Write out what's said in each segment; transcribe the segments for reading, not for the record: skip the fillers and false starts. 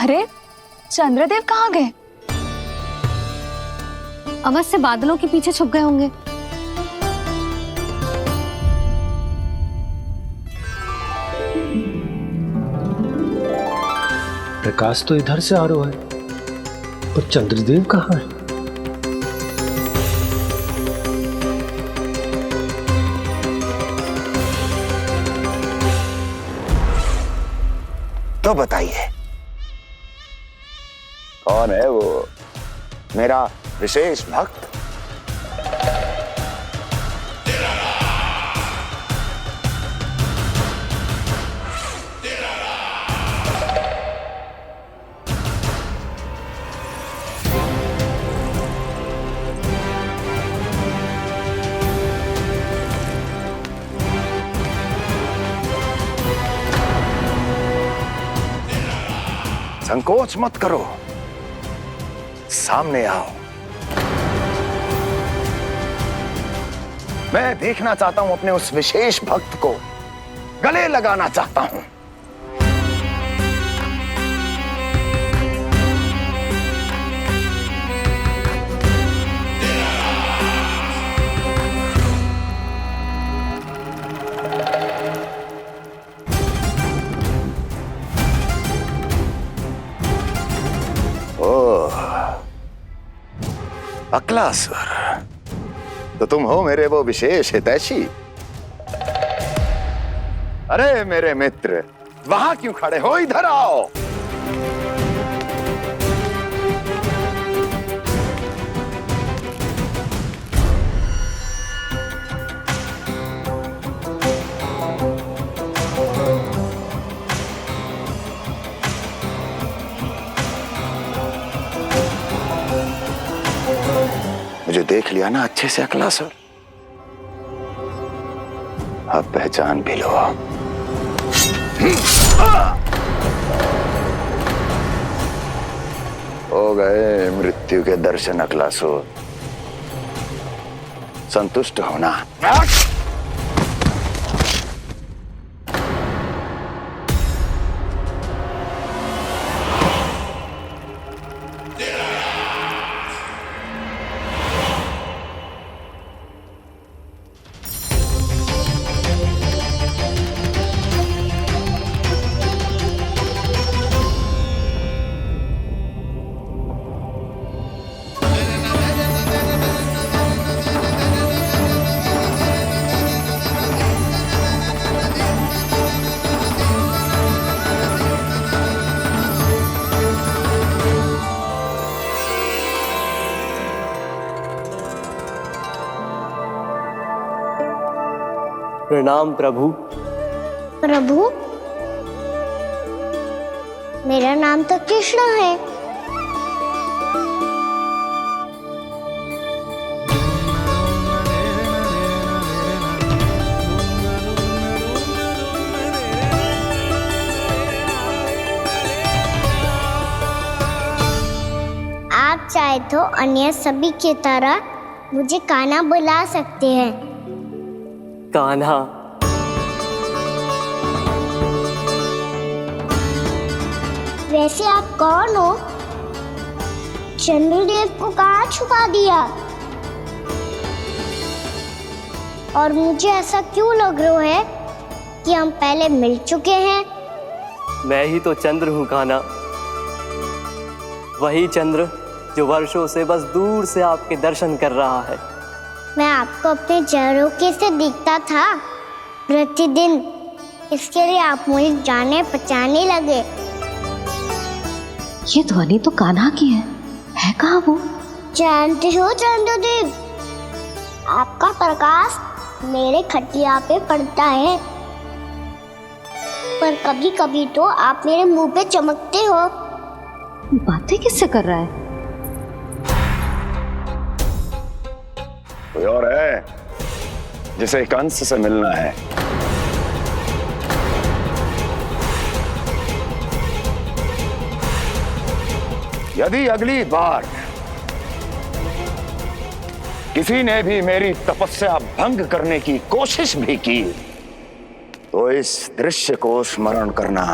अरे चंद्रदेव कहाँ गए? अवश्य बादलों के पीछे छुप गए होंगे। प्रकाश तो इधर से आ रहा है, पर चंद्रदेव कहाँ है? तो बताइए कौन है वो मेरा विशेष भक्त? संकोच मत करो, सामने आओ। मैं देखना चाहता हूं अपने उस विशेष भक्त को, गले लगाना चाहता हूं। अक्लासुर, तो तुम हो मेरे वो विशेष हितैषी। अरे मेरे मित्र, वहां क्यों खड़े हो? इधर आओ। मुझे देख लिया ना अच्छे से अक्लासुर? अब पहचान भी लो। हो गए मृत्यु के दर्शन अक्लासुर, संतुष्ट होना। प्रणाम प्रभु। प्रभु, मेरा नाम तो कृष्ण है। आप चाहे तो अन्य सभी की तरह मुझे कान्हा बुला सकते हैं। कान्हा? वैसे आप कौन हो? चंद्रदेव को कहाँ छुपा दिया? और मुझे ऐसा क्यों लग रहा है कि हम पहले मिल चुके हैं? मैं ही तो चंद्र हूँ कान्हा, वही चंद्र जो वर्षों से बस दूर से आपके दर्शन कर रहा है। मैं आपको अपने झरोखे से दिखता था प्रतिदिन, इसके लिए आप मुझे जाने पहचाने लगे। ये ध्वनि तो कान्हा की है कहाँ वो? जानते हो चंद्रदेव, आपका प्रकाश मेरे खटिया पे पड़ता है, पर कभी कभी तो आप मेरे मुंह पे चमकते हो। बातें किससे कर रहा है? कोई और है जिसे कंस से मिलना है? यदि अगली बार किसी ने भी मेरी तपस्या भंग करने की कोशिश भी की तो इस दृश्य को स्मरण करना,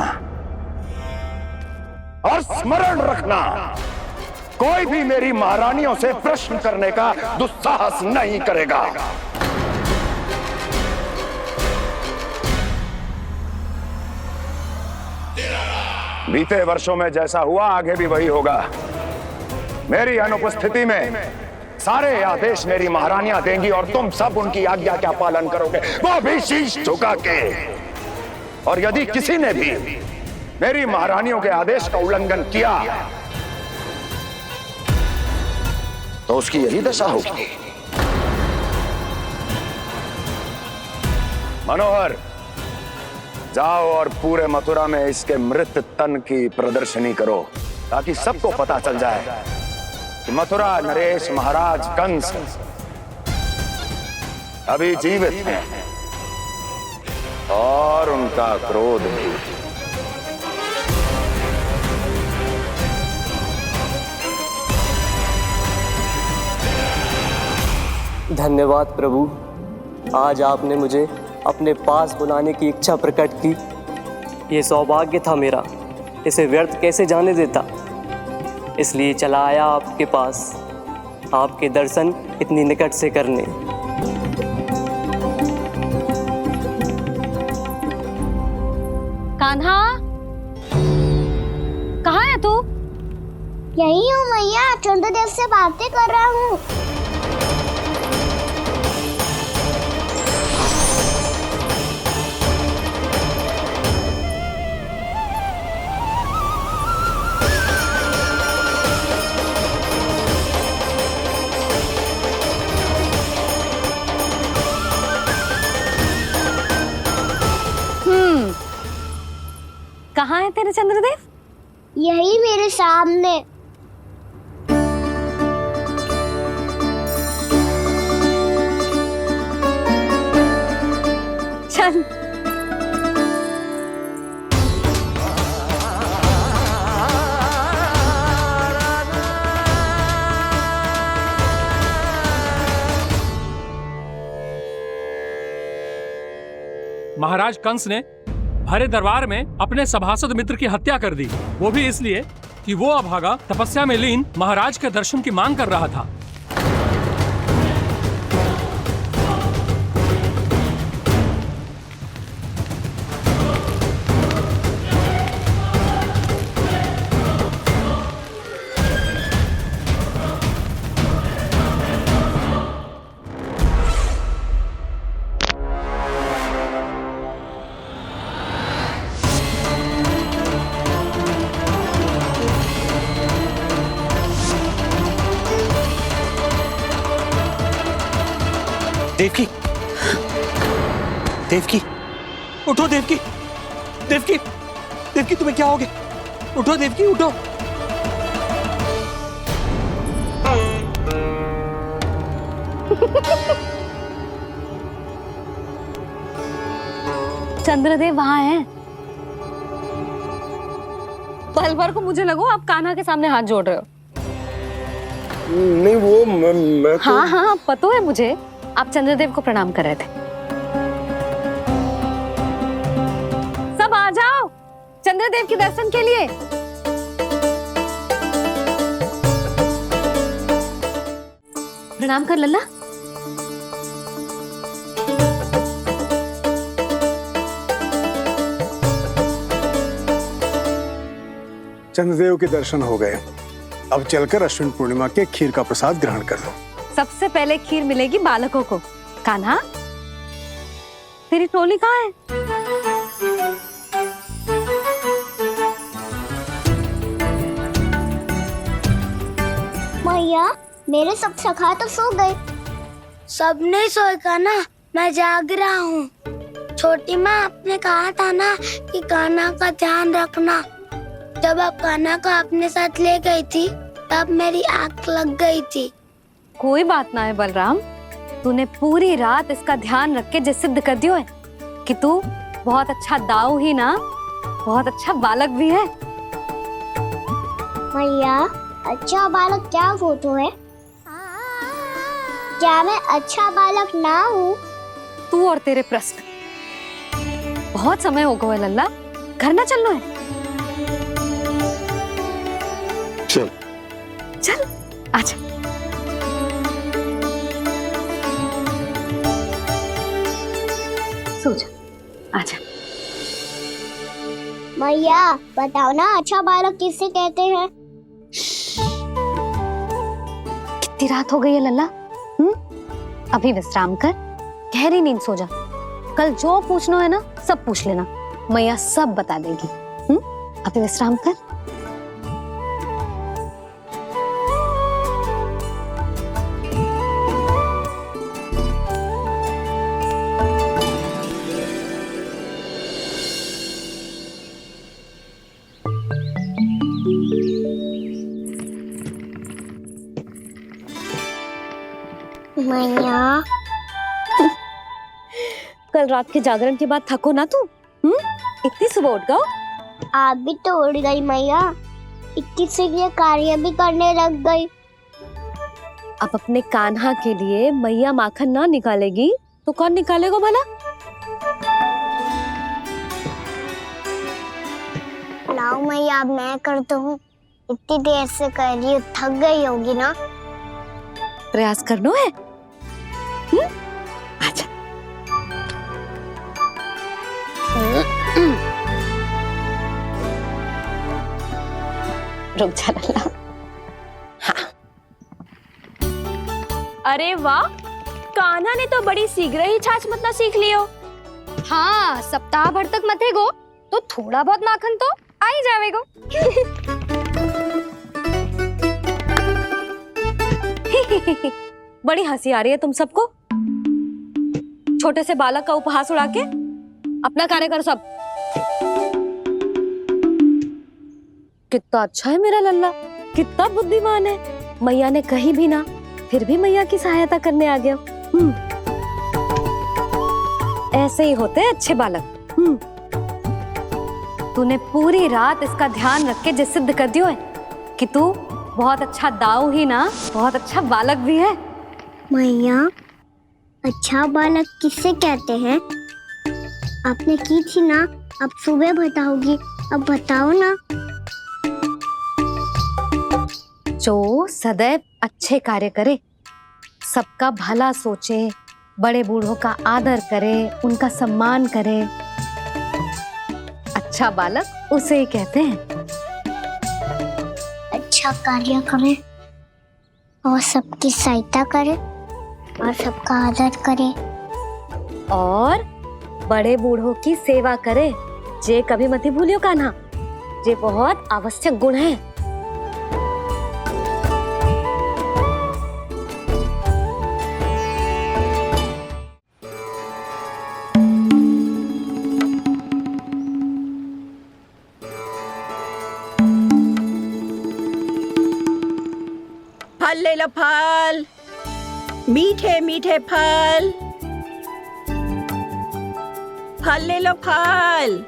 और स्मरण रखना, कोई भी मेरी महारानियों से प्रश्न करने का दुस्साहस नहीं करेगा। बीते वर्षों में जैसा हुआ आगे भी वही होगा। मेरी अनुपस्थिति में सारे आदेश मेरी महारानियां देंगी और तुम सब उनकी आज्ञा का पालन करोगे, वो भी शीश झुका के। और यदि किसी ने भी मेरी महारानियों के आदेश का उल्लंघन किया तो उसकी यही दशा होगी। मनोहर, जाओ और पूरे मथुरा में इसके मृत तन की प्रदर्शनी करो, ताकि सबको पता चल जाए कि मथुरा नरेश महाराज कंस अभी जीवित हैं और उनका क्रोध भी। धन्यवाद प्रभु, आज आपने मुझे अपने पास बुलाने की इच्छा प्रकट की। ये सौभाग्य था मेरा, इसे व्यर्थ कैसे जाने देता। इसलिए चला आया आपके पास, आपके दर्शन इतनी निकट से करने। कान्हा, कहाँ है तू? यही हूँ मैया, चंद्रदेव से बातें कर रहा हूँ। कहाँ है तेरे चंद्रदेव? यही मेरे सामने। चल। महाराज कंस ने भरे दरबार में अपने सभासद मित्र की हत्या कर दी, वो भी इसलिए कि वो अभागा तपस्या में लीन महाराज के दर्शन की मांग कर रहा था। देवकी, देवकी, उठो देवकी, देवकी, देवकी तुम्हें क्या हो गया? उठो देवकी, उठो। चंद्रदेव वहाँ हैं। पल भर को मुझे लगो आप कान्हा के सामने हाथ जोड़ रहे हो। नहीं, वो मैं तो... हाँ हाँ, पता है मुझे, आप चंद्रदेव को प्रणाम कर रहे थे। सब आ जाओ चंद्रदेव के दर्शन के लिए। प्रणाम कर लल्ला। चंद्रदेव के दर्शन हो गए, अब चलकर अश्विन पूर्णिमा के खीर का प्रसाद ग्रहण कर लो। सबसे पहले खीर मिलेगी बालकों को। कान्हा, तेरी टोली कहाँ है? मैया, मेरे सब सखा तो सो गए। सब नहीं सोए कान्हा, मैं जाग रहा हूँ। छोटी माँ, आपने कहा था ना कि कान्हा का ध्यान रखना। जब आप कान्हा को अपने साथ ले गई थी तब मेरी आँख लग गई थी। कोई बात ना है बलराम, तूने पूरी रात इसका ध्यान रख के जे सिद्ध कर दियो है कि तू बहुत अच्छा दाऊ ही ना, बहुत अच्छा बालक भी है। मैया, अच्छा बालक क्या फोटो है? क्या मैं अच्छा बालक ना हूँ? तू और तेरे प्रश्न। बहुत समय हो गया लल्ला, घर ना चलना है। चल आजा। सो जा, आजा। मैया बताओ ना, अच्छा बालक किसे कहते हैं? कितनी रात हो गई है लल्ला? अभी विश्राम कर, गहरी नींद सो जा। कल जो पूछना है ना सब पूछ लेना, मैया सब बता देगी। अभी विश्राम कर। मैया कल रात के जागरण के बाद थको ना तू? इतनी सुबह उठ गओ? आप भी तो उड़ गई मैया, इक्कीस से ये कार्य भी करने लग गई। अब अपने कान्हा के लिए मैया माखन ना निकालेगी तो कौन निकालेगा भला? लाओ मैया, अब मैं करता हूँ। इतनी देर से कर रही हूँ, थक गई होगी ना। प्रयास करनो है। आजा। रुक जा लल्ला। अरे वाह, कान्हा ने तो बड़ी शीघ्र ही छाछ मतना सीख लियो। हाँ, सप्ताह भर तक मते गो तो थोड़ा बहुत माखन तो आ ही जावेगो। बड़ी हंसी आ रही है तुम सबको। छोटे से बालक का उपहास उड़ा के अपना कार्य करो सब। कितना अच्छा है मेरा लल्ला, कितना बुद्धिमान है। मैया ने कही भी ना, फिर भी मैया की सहायता करने आ गया। ऐसे ही होते हैं अच्छे बालक। तूने पूरी रात इसका ध्यान रख के जे सिद्ध कर दियो है कि तू बहुत अच्छा दाऊ ही ना, बहुत अच्छा बालक भी है। मैया, अच्छा बालक किसे कहते हैं? आपने की थी ना, अब सुबह बताओगी, अब बताओ ना। जो सदैव अच्छे कार्य करे, सबका भला सोचे, बड़े बूढ़ों का आदर करे, उनका सम्मान करे, अच्छा बालक उसे ही कहते हैं। अच्छा कार्य करे और सबकी सहायता करे और सबका आदर करे और बड़े बूढ़ों की सेवा करे, जे कभी मत भूलियो कान्हा, जे बहुत आवश्यक गुण है। फल ले लो, फल, मीठे मीठे फल। फल ले लो, फल,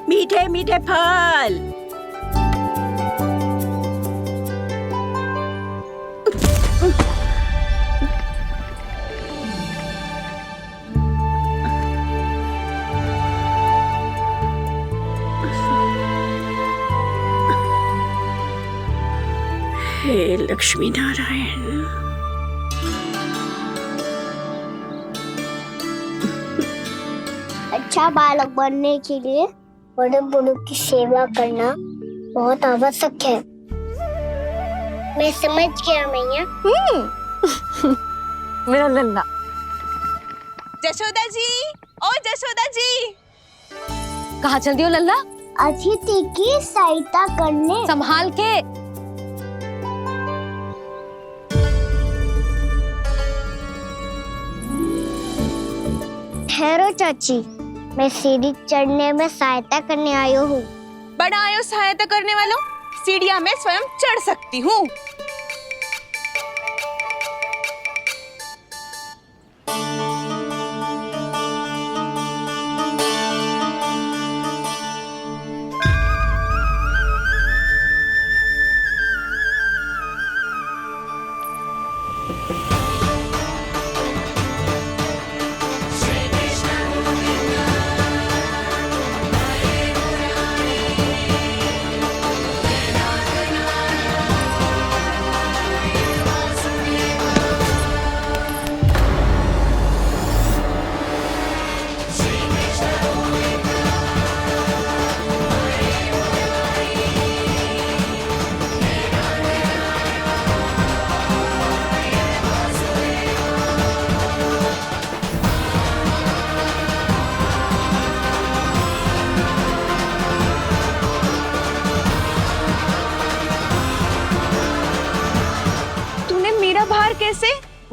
मीठे मीठे फल। हे लक्ष्मी नारायण। अच्छा बालक बनने के लिए बड़े बूढ़ों की सेवा करना बहुत आवश्यक है। मैं समझ गया मैया। मेरा लल्ला। जशोदा जी, ओ जशोदा जी। कहाँ चल दियो लल्ला? अतिथि की सहायता करने। संभाल के। ठहरो चाची, मैं सीढ़ी चढ़ने में सहायता करने आई हूँ। बड़ा आयो सहायता करने वालों, सीढ़ियाँ मैं स्वयं चढ़ सकती हूँ।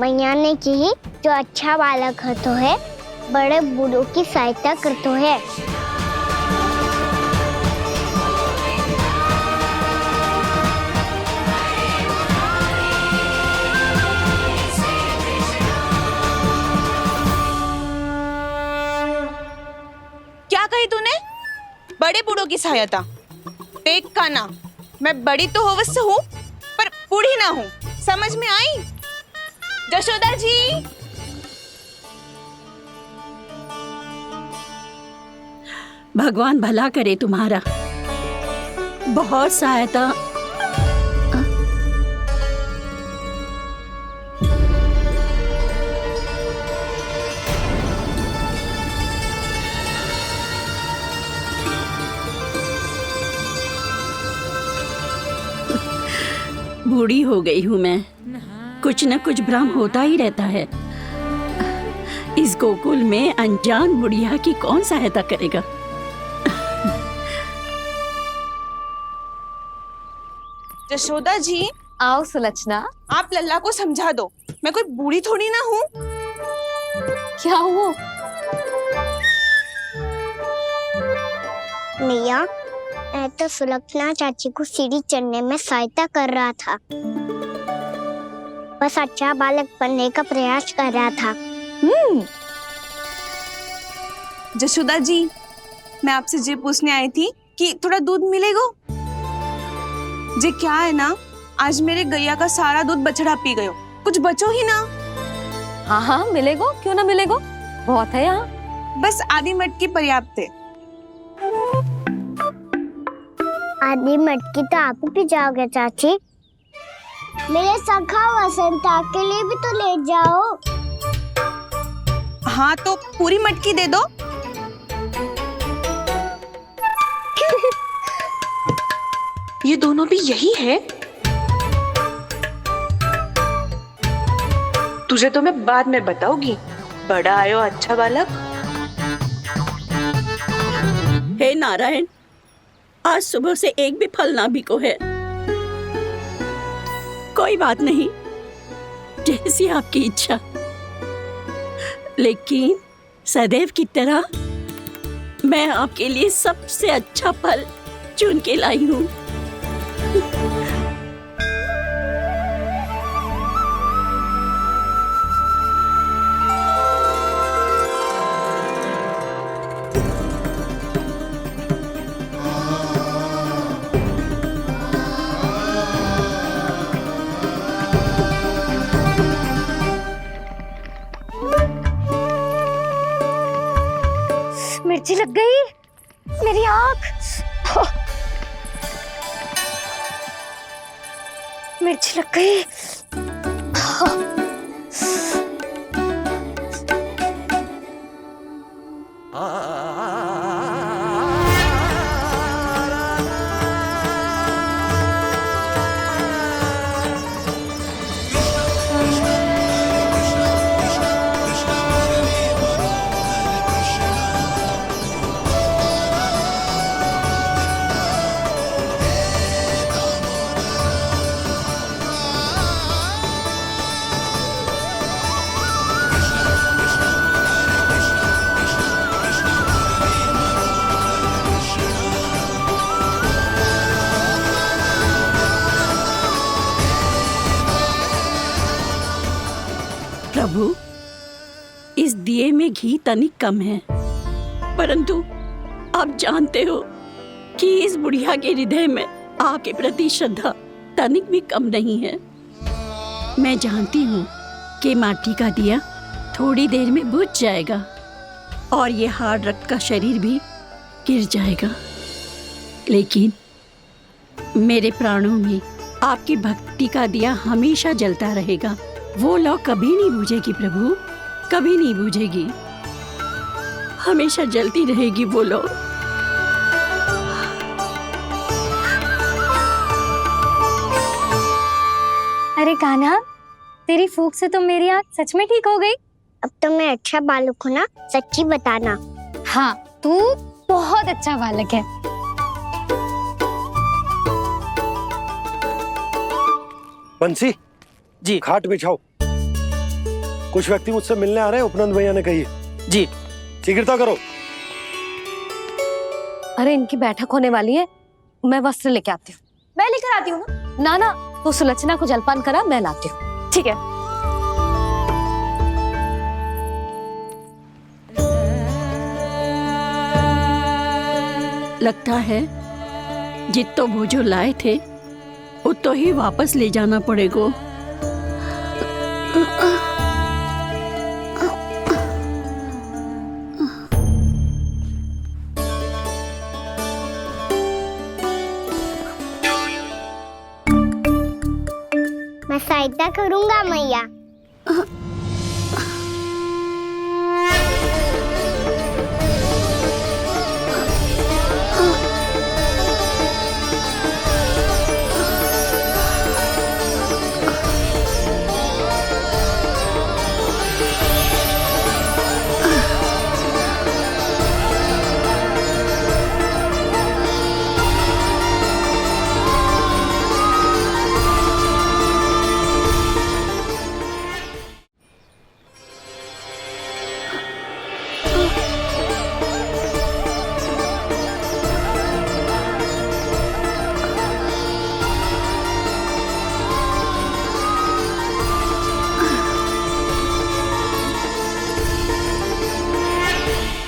मैया ने की जो अच्छा बालक होतो है बड़े बूढ़ों की सहायता करतो है। क्या कही तूने? बड़े बूढ़ों की सहायता? देख काना, मैं बड़ी तो अवश्य हूँ पर बूढ़ी ना हूँ, समझ में आई? जशोदा जी, भगवान भला करे तुम्हारा। बहुत सहायता। बूढ़ी हो गई हूँ मैं, कुछ न कुछ भ्रम होता ही रहता है। इस गोकुल में अनजान बुढ़िया की कौन सहायता करेगा? जशोदा जी, आओ सुलक्षणा। आप लल्ला को समझा दो, मैं कोई बूढ़ी थोड़ी ना हूँ। क्या हुआ? मैया, मैं तो सुलक्षणा चाची को सीढ़ी चढ़ने में सहायता कर रहा था, बस अच्छा बालक बनने का प्रयास कर रहा था। जशोदा जी, मैं आपसे ये पूछने आई थी कि थोड़ा दूध मिलेगा? जे क्या है ना, आज मेरे गैया का सारा दूध बछड़ा पी गयो, कुछ बचो ही ना। हाँ हाँ मिलेगो, क्यों ना मिलेगो, बहुत है यहाँ। बस आधी मटकी पर्याप्त है। आधी मटकी तो आप ही पी जाओगे चाची। मेरे सखा वसंता के लिए भी तो ले जाओ। हाँ तो पूरी मटकी दे दो। ये दोनों भी यही है? तुझे तो मैं बाद में बताऊंगी, बड़ा आयो अच्छा बालक। हे नारायण, आज सुबह से एक भी फल ना बिको है। कोई बात नहीं, जैसी आपकी इच्छा, लेकिन सदैव की तरह मैं आपके लिए सबसे अच्छा फल चुन के लाई हूँ। मिर्ची लग गई मेरी आँख। मिर्ची लग गई। प्रभु, इस दिए में घी तनिक कम है, परंतु आप जानते हो कि इस बुढ़िया के हृदय में आपके प्रति श्रद्धा तनिक भी कम नहीं है। मैं जानती हूँ कि माटी का दिया थोड़ी देर में बुझ जाएगा और ये हार्ड रक्त का शरीर भी गिर जाएगा, लेकिन मेरे प्राणों में आपकी भक्ति का दिया हमेशा जलता रहेगा। वो लौ कभी नहीं बुझेगी प्रभु, कभी नहीं बुझेगी, हमेशा जलती रहेगी वो लौ। अरे कान्हा, तेरी फूंक से तो मेरी आँख सच में ठीक हो गई। अब तो मैं अच्छा बालक हूँ ना, सच्ची बताना। हाँ, तू बहुत अच्छा बालक है। बंसी जी खाट बिछाओ। कुछ व्यक्ति मुझसे मिलने आ रहे हैं, उपनंद भैया ने कही है। जी। शीघ्रता करो। अरे इनकी बैठक होने वाली है, मैं वस्त्र लेके आती हूँ। मैं लेकर आती हूँ ना। ना तो सुलक्षणा को जलपान करा, मैं लाती हूँ। ठीक है। लगता है जितो वो जो लाए थे उतो ही वापस ले जाना पड़ेगा। मैं सहायता करूंगा मैया।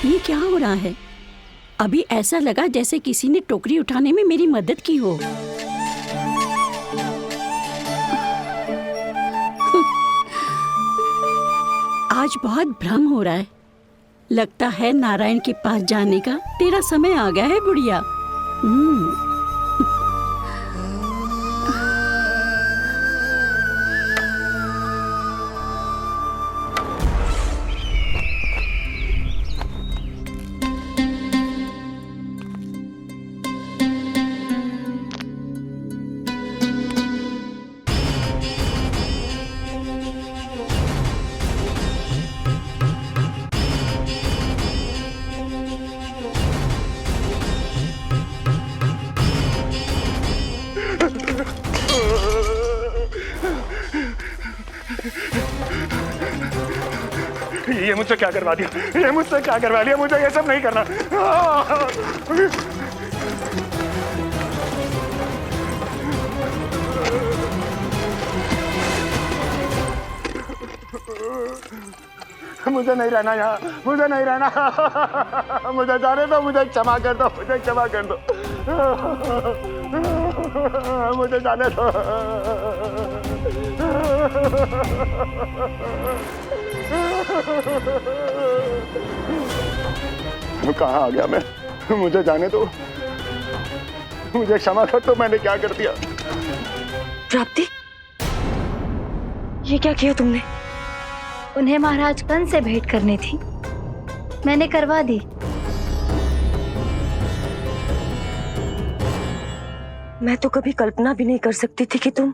ये क्या हो रहा है? अभी ऐसा लगा जैसे किसी ने टोकरी उठाने में मेरी मदद की हो। आज बहुत भ्रम हो रहा है। लगता है नारायण के पास जाने का तेरा समय आ गया है बुढ़िया। ये मुझसे क्या करवा दिया, ये मुझसे क्या करवा लिया, मुझे ये सब नहीं करना। मुझे नहीं रहना यहाँ, मुझे नहीं रहना, मुझे जाने दो, मुझे क्षमा कर दो, मुझे क्षमा कर दो, मुझे जाने दो। कहाँ आ गया मैं? मुझे जाने दो, मुझे क्षमा कर दो, मैंने क्या कर दिया? प्राप्ति, ये क्या किया तुमने? उन्हें महाराज कंस से भेंट करनी थी, मैंने करवा दी। मैं तो कभी कल्पना भी नहीं कर सकती थी कि तुम,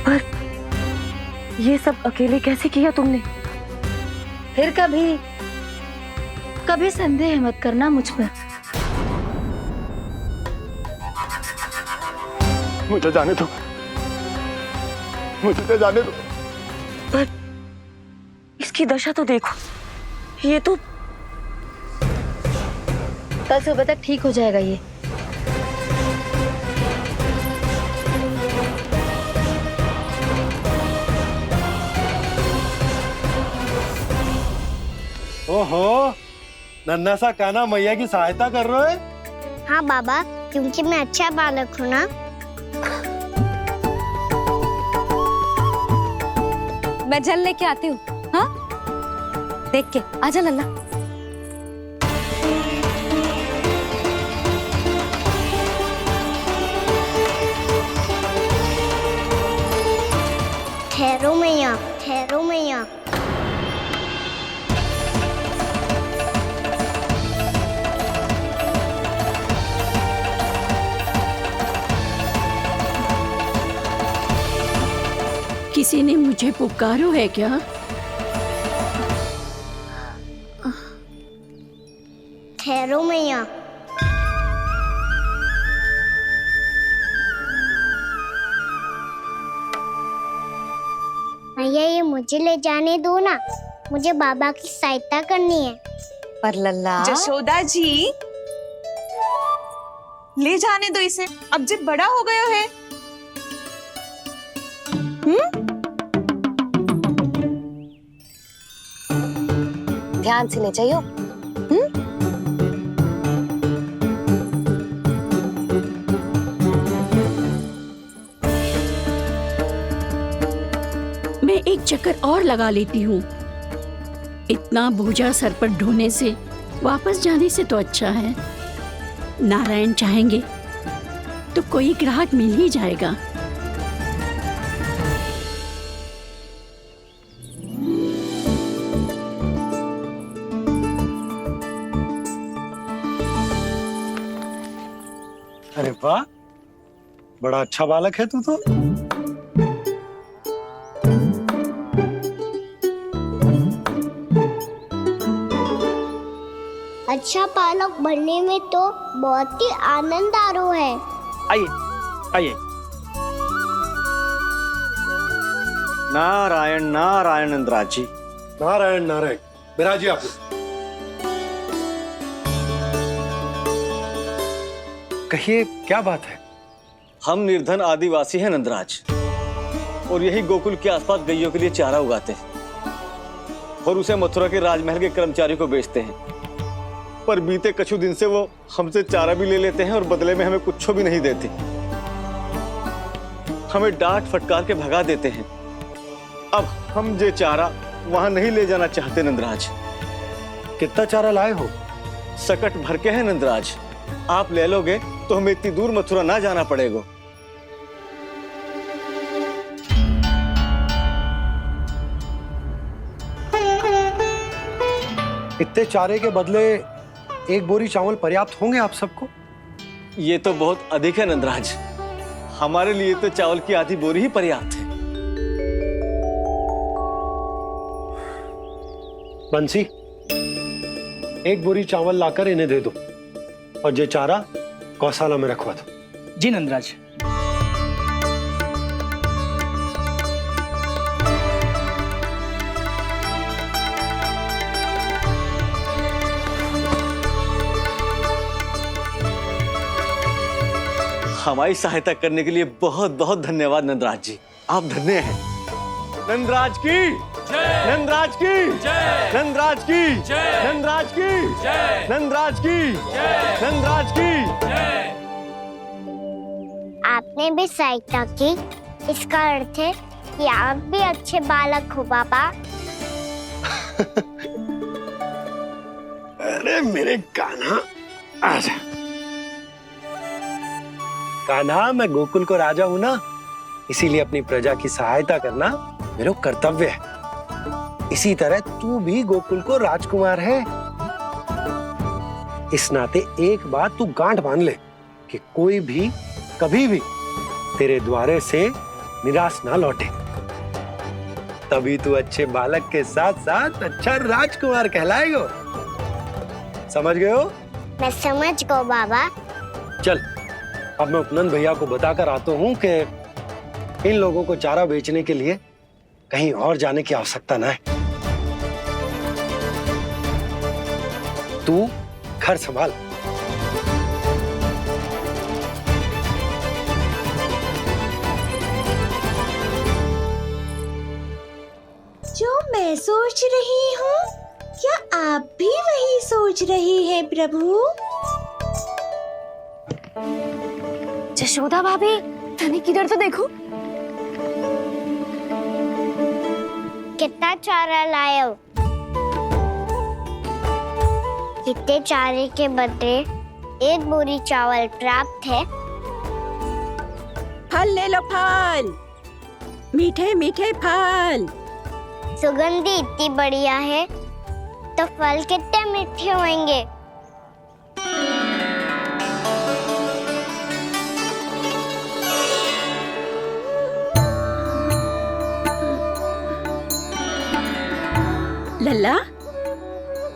पर ये सब अकेले कैसे किया तुमने? फिर कभी संदेह मत करना मुझ पर। मुझे जाने दो, मुझे तो जाने दो। पर इसकी दशा तो देखो, ये तो कल सुबह तक ठीक हो जाएगा ये। ओहो, नन्हा सा कान्हा मैया की सहायता कर रहे हो? हाँ बाबा, क्योंकि मैं अच्छा बालक हूँ ना। मैं जल लेके आती हूँ। हाँ, देख के आजा लल्ला। ठहरो मैया, ठहरो मैया। किसी ने मुझे पुकारो है क्या? ठहरो मैया। मैया ये मुझे ले जाने दो ना, मुझे बाबा की सहायता करनी है। पर लल्ला जशोदा जी, ले जाने दो इसे, अब जब बड़ा हो गया है। ध्यान से ले जाइयो। मैं एक चक्कर और लगा लेती हूँ। इतना बोझा सर पर ढोने से वापस जाने से तो अच्छा है नारायण चाहेंगे तो कोई ग्राहक मिल ही जाएगा। अरे वाह, बड़ा अच्छा बालक है तू तो। अच्छा बालक बनने में तो बहुत ही आनंद आ रहा है। आइए आइए। नारायण नारायण नंदराज जी। नारायण नारायण, बिराजिए आप। कहिए क्या बात है? हम निर्धन आदिवासी हैं नंदराज, और यही गोकुल के आसपास गैयों के लिए चारा उगाते हैं और उसे मथुरा के राजमहल के कर्मचारी को बेचते हैं। पर बीते कुछ दिन से वो हमसे चारा भी ले लेते हैं और बदले में हमें कुछ भी नहीं देते। हमें डांट फटकार के भगा देते हैं। अब हम ये चारा वहां नहीं ले जाना चाहते नंदराज। कितना चारा लाए हो? सकट भर के हैं नंदराज। आप ले लोगे तो हमें इतनी दूर मथुरा ना जाना पड़ेगा। इतने चारे के बदले एक बोरी चावल पर्याप्त होंगे आप सबको? ये तो बहुत अधिक है नंदराज। हमारे लिए तो चावल की आधी बोरी ही पर्याप्त है। बंसी, एक बोरी चावल लाकर इन्हें दे दो और ये चारा गौशाला में रखवा दो। जी नंदराज। हमारी सहायता करने के लिए बहुत बहुत धन्यवाद नंदराज जी। आप धन्य हैं। नंदराज की नंदराज की नंदराज की नंदराज की नंदराज की नंदराज की। आपने भी सहायता की, इसका अर्थ है कि आप भी अच्छे बालक हो बाबा। अरे मेरे कान्हा, आजा। कान्हा, मैं गोकुल को राजा हूं ना, इसीलिए अपनी प्रजा की सहायता करना मेरा कर्तव्य है। इसी तरह तू भी गोकुल को राजकुमार है। इस नाते एक बात तू गांठ बांध ले कि कोई भी कभी भी तेरे द्वारे से निराश ना लौटे। तभी तू अच्छे बालक के साथ साथ अच्छा राजकुमार कहलाएगा। समझ गए हो? मैं समझ गया बाबा। चल, अब मैं उपनंद भैया को बताकर आता हूँ कि इन लोगों को चारा बेचने के लिए कहीं और जाने की आवश्यकता ना है। तू घर संभाल। जो मैं सोच रही हूँ, क्या आप भी वही सोच रही हैं प्रभु? जशोदा भाभी, तनिक किधर तो देखो। कितना चारा लाए हो? इतने चारे के बदले एक बोरी चावल प्राप्त है। फल ले लो, फल, मीठे मीठे फल। सुगंधी इतनी बढ़िया है तो फल कितने मीठे होंगे। लल्ला,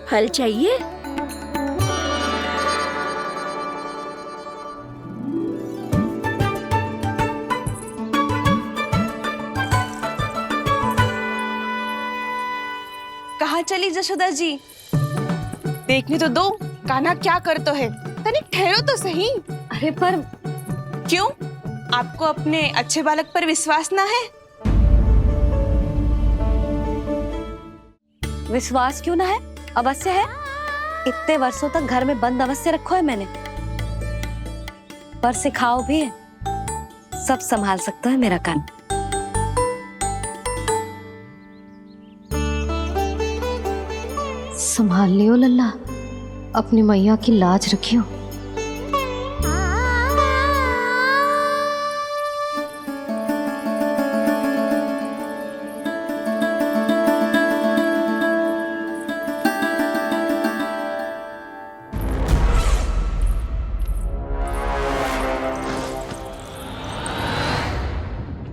फल चाहिए? चली जशोदा जी। देखने तो दो कान्हा क्या करता है। तनिक ठहरो तो सही। अरे पर क्यों? आपको अपने अच्छे बालक पर विश्वास ना है? विश्वास क्यों ना है? अवश्य है। इतने वर्षों तक घर में बंद अवश्य रखो है मैंने, पर सिखाओ भी है। सब संभाल सकता है मेरा कान। संभाल लियो लल्ला, अपनी मैया की लाज रखियो।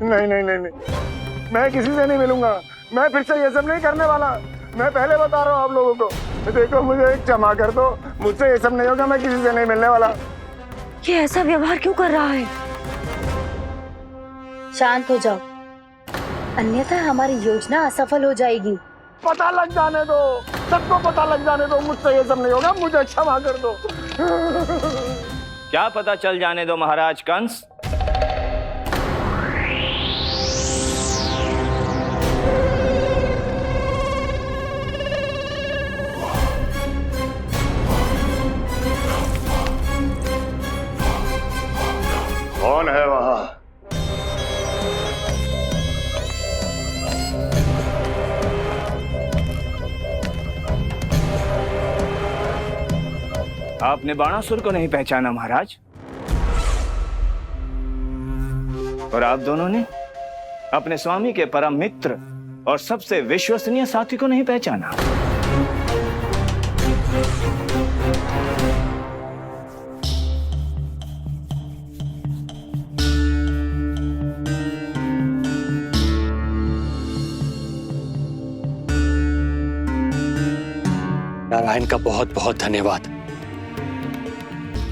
नहीं नहीं नहीं नहीं, मैं किसी से नहीं मिलूंगा। मैं फिर से ये सब नहीं करने वाला। मैं पहले बता रहा हूँ आप लोगों को। देखो मुझे एक क्षमा कर दो, मुझसे ये सब नहीं होगा। मैं किसी से नहीं मिलने वाला। ये ऐसा व्यवहार क्यों कर रहा है? शांत हो जाओ, अन्यथा हमारी योजना असफल हो जाएगी। पता लग जाने दो, सबको पता लग जाने दो। मुझसे ये सब नहीं होगा, मुझे क्षमा कर दो। क्या पता चल जाने दो महाराज कंस? कौन है वहां? आपने बाणासुर को नहीं पहचाना महाराज? और आप दोनों ने अपने स्वामी के परम मित्र और सबसे विश्वसनीय साथी को नहीं पहचाना? नारायण का बहुत बहुत धन्यवाद।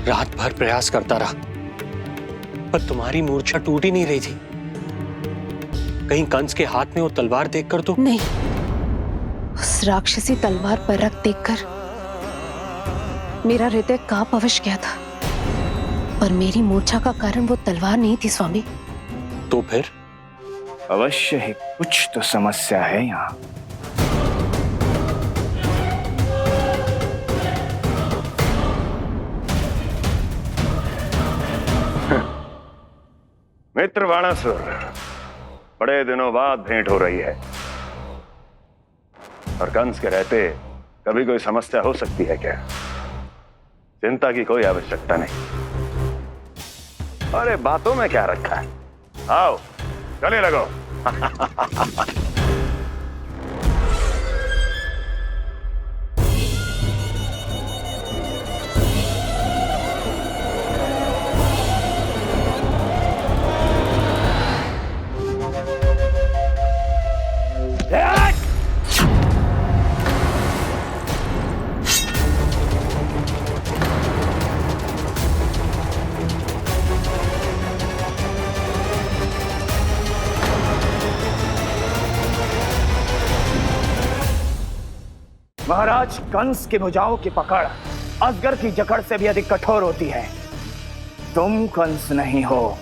रात भर प्रयास करता रहा, पर तुम्हारी मूर्छा टूट ही नहीं रही थी। कहीं कंस के हाथ में वो तलवार देखकर तो नहीं, उस राक्षसी तलवार पर रख देखकर मेरा हृदय कांप अवश्य गया था, पर मेरी मूर्छा का कारण वो तलवार नहीं थी स्वामी। तो फिर? अवश्य ही कुछ तो समस्या है यहाँ। मित्र बाणासुर, बड़े दिनों बाद भेंट हो रही है, और कंस के रहते कभी कोई समस्या हो सकती है क्या? चिंता की कोई आवश्यकता नहीं। अरे बातों में क्या रखा है? आओ चले लगो। महाराज कंस की भुजाओं की पकड़ अजगर की जकड़ से भी अधिक कठोर होती है। तुम कंस नहीं हो।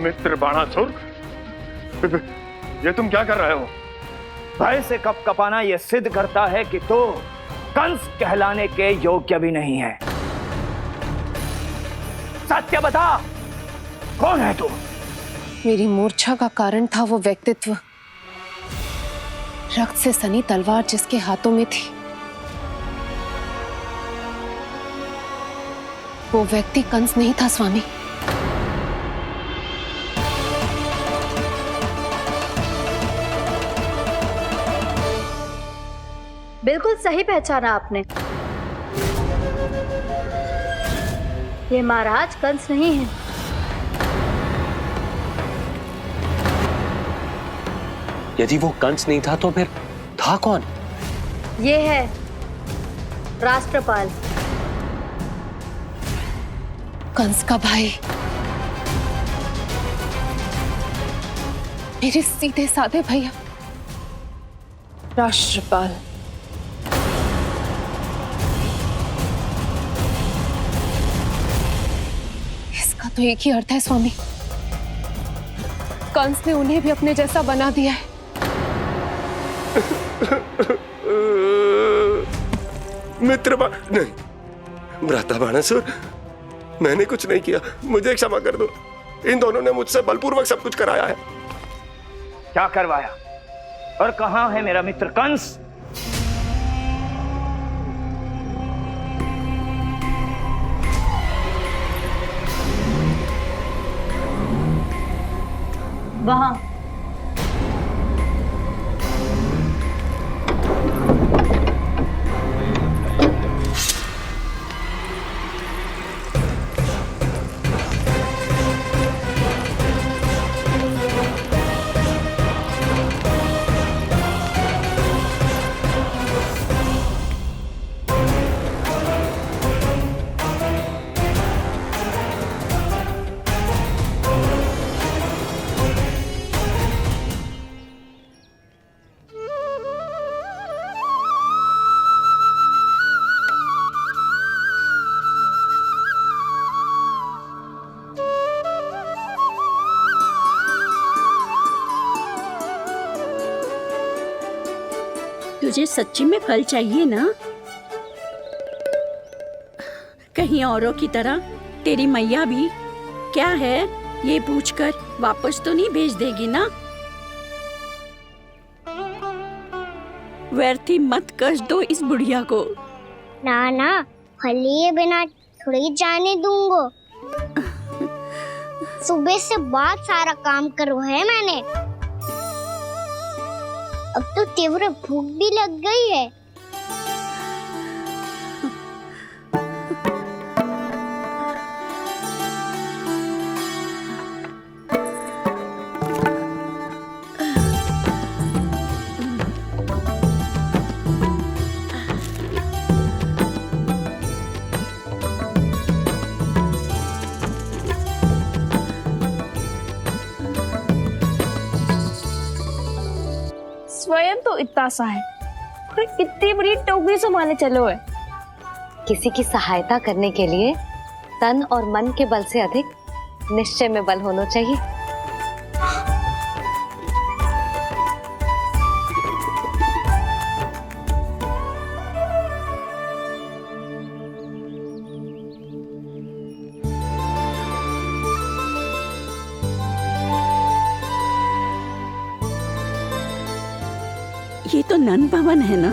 मित्र बाणासुर, ये तुम क्या कर रहे हो? भय से कपकपाना यह सिद्ध करता है कि तो कंस कहलाने के योग्य भी नहीं है। सत्य बता, कौन है तू? मेरी मूर्छा का कारण था वो व्यक्तित्व, रक्त से सनी तलवार जिसके हाथों में थी। वो व्यक्ति कंस नहीं था स्वामी। बिल्कुल सही पहचाना आपने। ये महाराज कंस नहीं है। यदि वो कंस नहीं था तो फिर था कौन? ये है राष्ट्रपाल, कंस का भाई। मेरे सीधे साधे भैया राष्ट्रपाल। इसका तो एक ही अर्थ है स्वामी, कंस ने उन्हें भी अपने जैसा बना दिया है। नहीं, भ्राता बाणासुर, मैंने कुछ नहीं किया, मुझे क्षमा कर दो। इन दोनों ने मुझसे बलपूर्वक सब कुछ कराया है। क्या करवाया और कहां है मेरा मित्र कंस? वहां। तुझे सच्ची में फल चाहिए ना? कहीं औरों की तरह तेरी मैया भी क्या है ये पूछकर वापस तो नहीं भेज देगी ना? व्यर्थ ही मत कष्ट दो इस बुढ़िया को। ना ना, फल लिए बिना थोड़ी जाने दूंगा। सुबह से बहुत सारा काम करो है मैंने, अब तो तीव्र भूख भी लग गई है। स्वयं तो इतना सा है, फिर कितनी बड़ी टोकरी संभाले चलो है। किसी की सहायता करने के लिए तन और मन के बल से अधिक निश्चय में बल होना चाहिए। ये तो नन भवन है ना?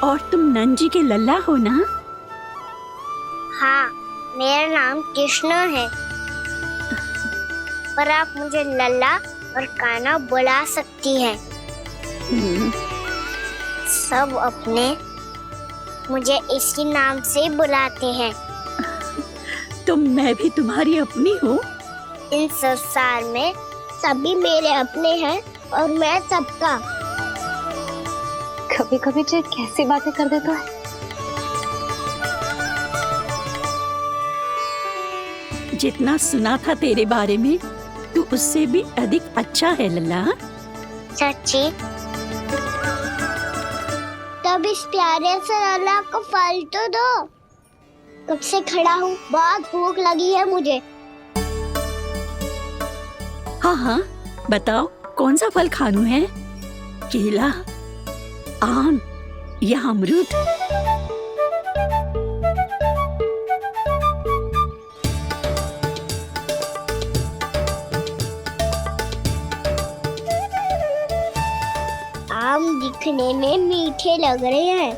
और तुम नन जी के लल्ला हो ना? हाँ, मेरा नाम कृष्ण है, पर आप मुझे लल्ला और कान्हा बुला सकती हैं। सब अपने मुझे इसी नाम से बुलाते हैं। तो मैं भी तुम्हारी अपनी हूँ। इन संसार में सभी मेरे अपने हैं और मैं सबका। कभी कभी जो कैसी बातें कर देता है। जितना सुना था तेरे बारे में, तू उससे भी अधिक अच्छा है लल्ला। सच्ची? तब इस प्यारे से लल्ला को फल तो दो। कब से खड़ा हूँ, बहुत भूख लगी है मुझे। हाँ हाँ, बताओ कौन सा फल खानू है? केला, आम या अमरूद? आम दिखने में मीठे लग रहे हैं,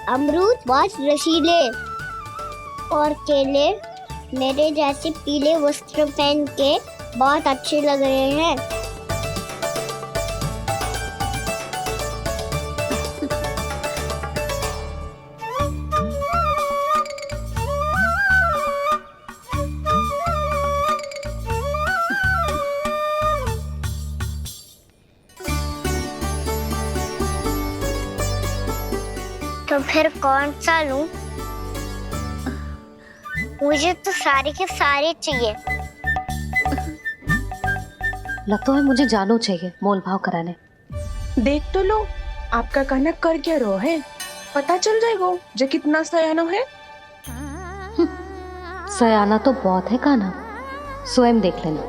अमरूद बहुत रसीले और केले मेरे जैसे पीले वस्त्र पहन के बहुत अच्छे लग रहे हैं। तो फिर कौन सा लूं? मुझे तो सारे के सारे चाहिए। लगता है मुझे जानू चाहिए मोल भाव कराने। देख तो लो आपका कहना कर क्या रो है, पता चल जाएगा जो कितना सयानो है। सयाना तो बहुत है कान्हा, स्वयं देख लेना।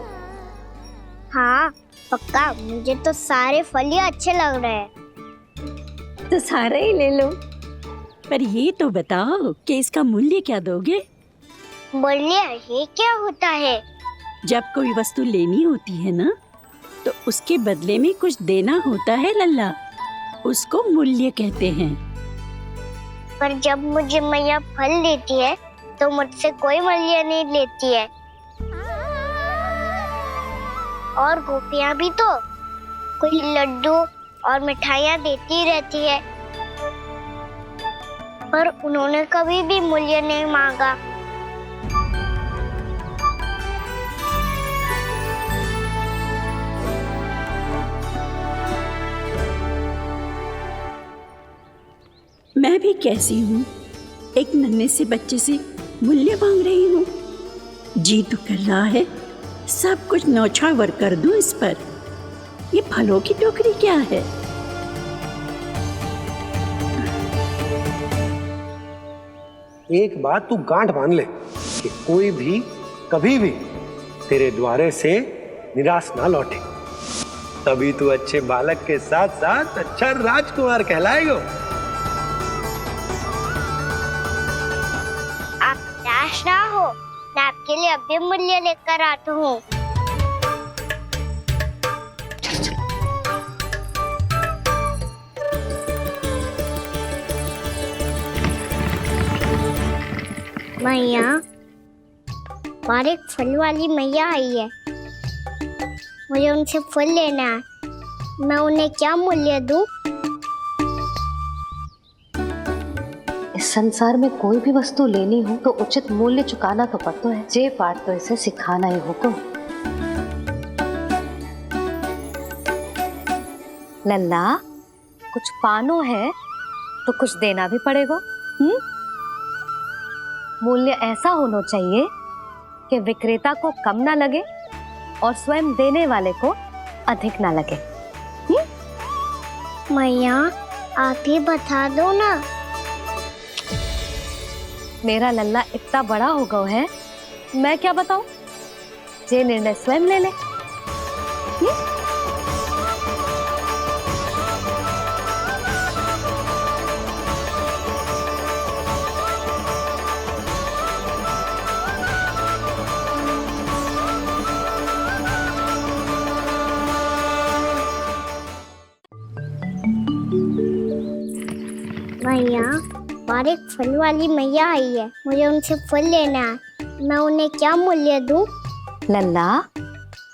हाँ पक्का, मुझे तो सारे फल ही अच्छे लग रहे हैं। तो सारा ही ले लो, पर ये तो बताओ कि इसका मूल्य क्या दोगे? मूल्य ये क्या होता है? जब कोई वस्तु लेनी होती है ना, तो उसके बदले में कुछ देना होता है लल्ला, उसको मूल्य कहते हैं। पर जब मुझे मैया फल देती है तो मुझसे कोई मूल्य नहीं लेती है। और गोपियां भी तो कोई लड्डू और मिठाइयाँ देती रहती है, पर उन्होंने कभी भी मूल्य नहीं मांगा। मैं भी कैसी हूँ, एक नन्हे से बच्चे से मूल्य मांग रही हूँ। जी तो कर रहा है सब कुछ न्यौछावर कर दूं इस पर। ये फलों की टोकरी क्या है? एक बात तू गांठ बांध ले कि कोई भी कभी भी तेरे द्वारे से निराश ना लौटे, तभी तू अच्छे बालक के साथ साथ अच्छा राजकुमार कहलाएगा। आप निराश ना हो, मैं आपके लिए अभी मूल्य लेकर आता हूँ। मैया, और एक फल वाली मैया आई है, मुझे उनसे फल लेना है। मैं उन्हें क्या मूल्य दूं? इस संसार में कोई भी वस्तु लेनी हो तो उचित मूल्य चुकाना तो पड़ता है। जे पाठ तो इसे सिखाना ही होगा। लल्ला, कुछ पानो है तो कुछ देना भी पड़ेगा। मूल्य ऐसा होना चाहिए कि विक्रेता को कम ना लगे और स्वयं देने वाले को अधिक ना लगे। मैया, आप ही बता दो ना। मेरा लल्ला इतना बड़ा हो गया है, मैं क्या बताऊं? जे निर्णय स्वयं ले ले। मैया, और एक फल वाली मैया आई है, मुझे उनसे फल लेना है। मैं उन्हें क्या मूल्य दूं? लल्ला,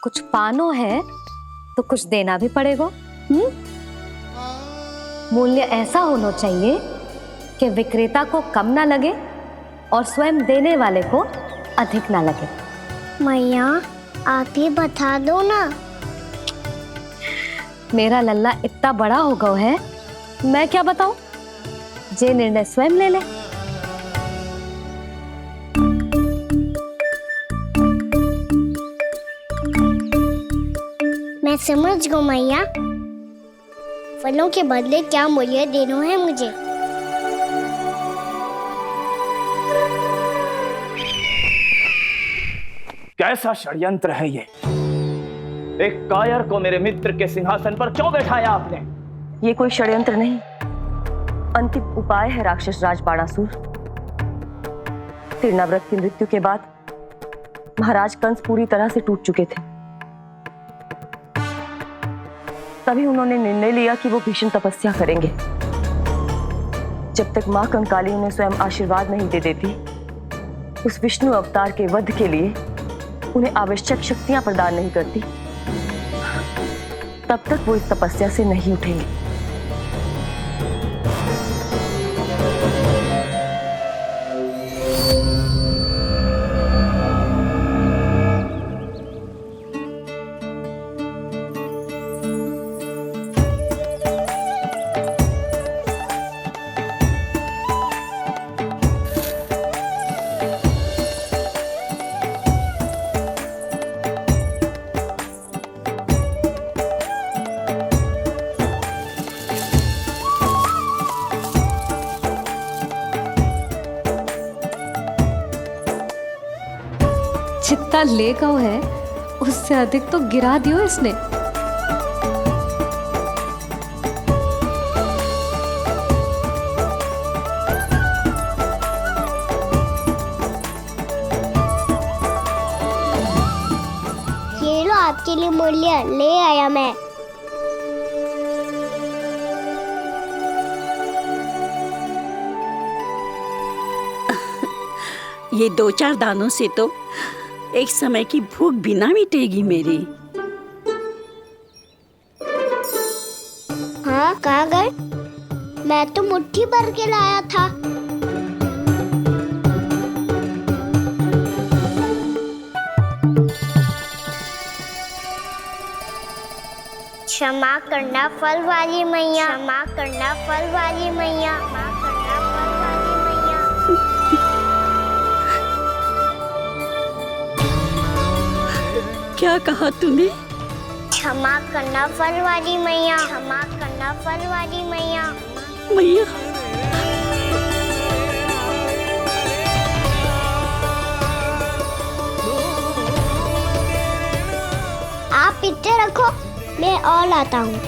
कुछ पानो है तो कुछ देना भी पड़ेगा। मूल्य ऐसा होना चाहिए कि विक्रेता को कम ना लगे और स्वयं देने वाले को अधिक ना लगे। मैया, आप ही बता दो ना। मेरा लल्ला इतना बड़ा हो गया है, मैं क्या बताऊं? जे निर्णय स्वयं ले ले। मैं समझ गई मैया, फलों के बदले क्या मूल्य देना है मुझे। कैसा षड्यंत्र है ये? एक कायर को मेरे मित्र के सिंहासन पर क्यों बैठाया आपने? ये कोई षड्यंत्र नहीं, अंतिम उपाय है राक्षस राज बाणासुर। तीर्णाव्रत की मृत्यु के बाद महाराज कंस पूरी तरह से टूट चुके थे। तभी उन्होंने निर्णय लिया कि वो भीषण तपस्या करेंगे। जब तक मां कंकाली उन्हें स्वयं आशीर्वाद नहीं दे देती, उस विष्णु अवतार के वध के लिए उन्हें आवश्यक शक्तियां प्रदान नहीं करती, तब तक वो इस तपस्या से नहीं उठेंगे। जितना ले गओ है उससे अधिक तो गिरा दियो इसने। ये लो आपके लिए मूल्य ले आया मैं। ये 2-4 दानों से तो एक समय की भूख भी ना मिटेगी मेरी। हाँ कहाँ गए? मैं तो मुट्ठी भर के लाया था। क्षमा करना फल वाली मैया, क्षमा करना फल वाली मैया, क्षमा करना फल वाली मैया। क्या कहा तूने? क्षमा करना फल वाली मैया, क्षमा करना फल वाली मैया। मैया आप इतने रखो, मैं और लाता हूँ।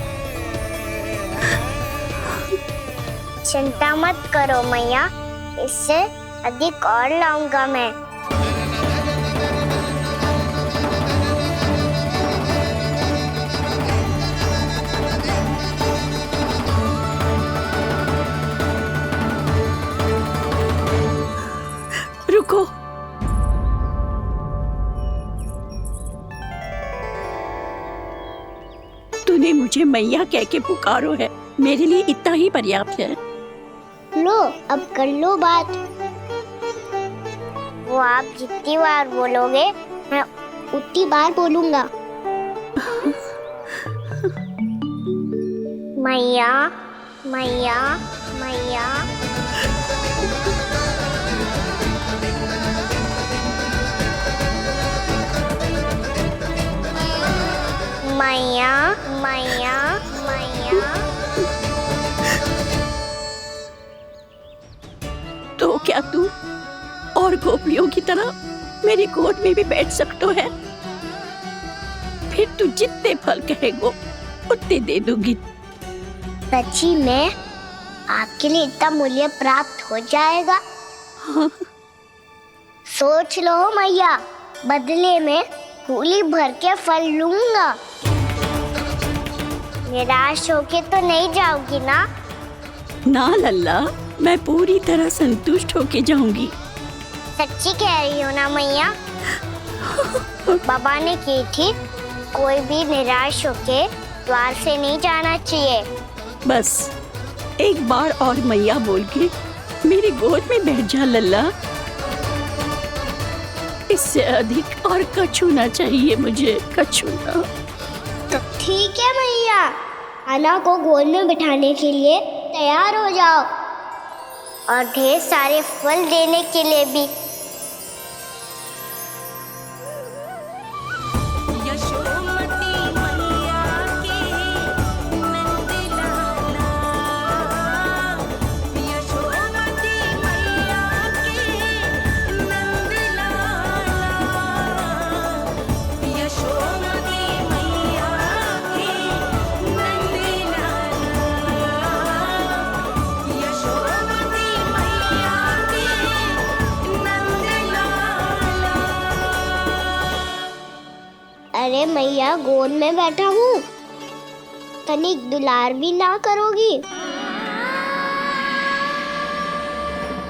चिंता मत करो मैया, इससे अधिक और लाऊंगा मैं। रुको, तूने मुझे मैया कह के पुकारो है, मेरे लिए इतना ही पर्याप्त है। लो अब कर लो बात। वो आप जितनी बार बोलोगे मैं उतनी बार बोलूंगा। मैया मैया मैया। मैया मैया मैया। तो क्या तू और गोपियों की तरह मेरी गोद में भी बैठ सकते है? फिर तू जितने फल कहेगो उतने दे दूंगी। सच्ची में आपके लिए इतना मूल्य प्राप्त हो जाएगा? हाँ। सोच लो मैया, बदले में झोली भर के फल लूंगा। निराश होके तो नहीं जाओगी ना? ना लल्ला, मैं पूरी तरह संतुष्ट होके जाऊंगी। सच्ची कह रही हो ना मैया? बाबा ने की थी, कोई भी निराश होके द्वार से नहीं जाना चाहिए। बस एक बार और मैया बोल के मेरी गोद में बैठ जा लल्ला। इससे अधिक और कछु ना चाहिए मुझे, कछु ना। तो ठीक है मैया, अन्ना को गोद में बिठाने के लिए तैयार हो जाओ और ढेर सारे फल देने के लिए भी। अरे मैया, गोद में बैठा हूँ, तनिक दुलार भी ना करोगी?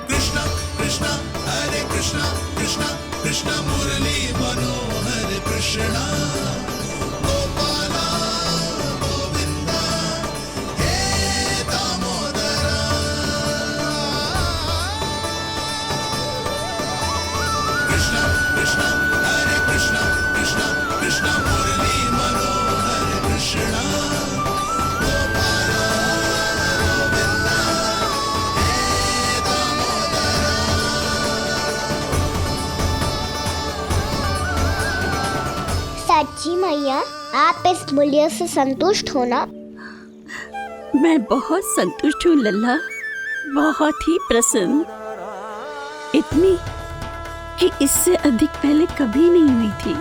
कृष्णा कृष्णा हरे कृष्णा कृष्णा कृष्णा मुरली मनोहर कृष्णा गोपाला गोविंदा हे दामोदरा। कृष्णा कृष्णा हरे कृष्णा कृष्णा कृष्णा मुरली मनोहर कृष्णा गोपाला गोविंदा हे दामोदरा। सच्ची मैया, आप इस मूल्य से संतुष्ट हो ना? मैं बहुत संतुष्ट हूँ लल्ला, बहुत ही प्रसन्न। इतनी कि इससे अधिक पहले कभी नहीं हुई थी।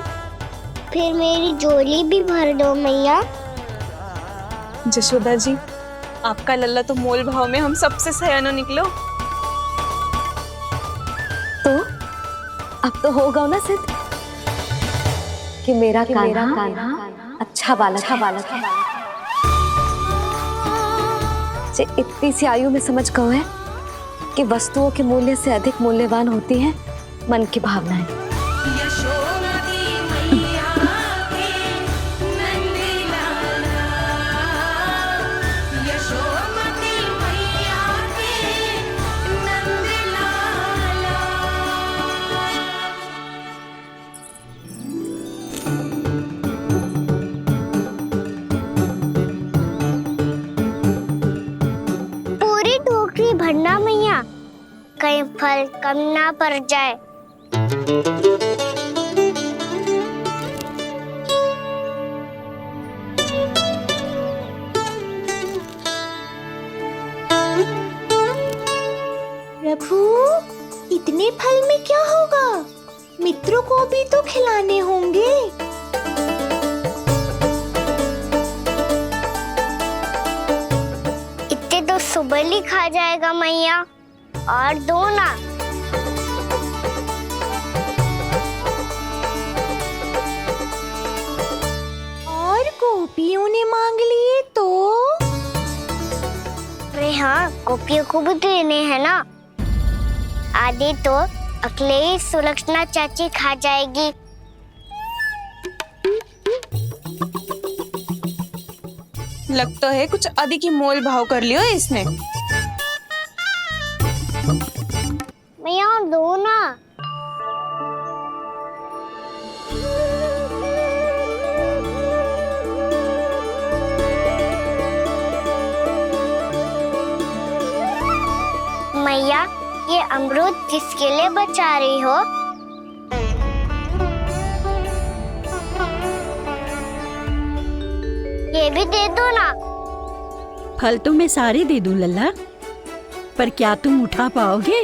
फिर मेरी झोली भी भर दो मैया। जशोदा जी, आपका लल्ला तो मोल भाव में हम सबसे सयाना निकलो। तो अब तो होगा ना सिद्ध कि मेरा कान्हा अच्छा बालक है। जे इतनी सी आयु में समझ गए है कि वस्तुओं के मूल्य से अधिक मूल्यवान होती है मन की भावनाएं। पूरी टोकरी भरना मैया, कहीं फल कम ना पड़ जाए। प्रभु, इतने फल में क्या होगा? मित्रों को भी तो खिलाने होंगे। इतने तो सुबह ही खा जाएगा मैया, और दो ना। और गोपियों ने मांग लिए तो? अरे हाँ, गोपियों को भी देने हैं ना। आधे तो अकेले ही सुलक्षणा चाची खा जाएगी। लगता है कुछ अधिक ही मोल भाव कर लियो इसने। मैया और दो ना। मैया, ये अमरूद किसके लिए बचा रही हो? ये भी दे दो ना। फल तो मैं सारे दे दूं लल्ला, पर क्या तुम उठा पाओगे?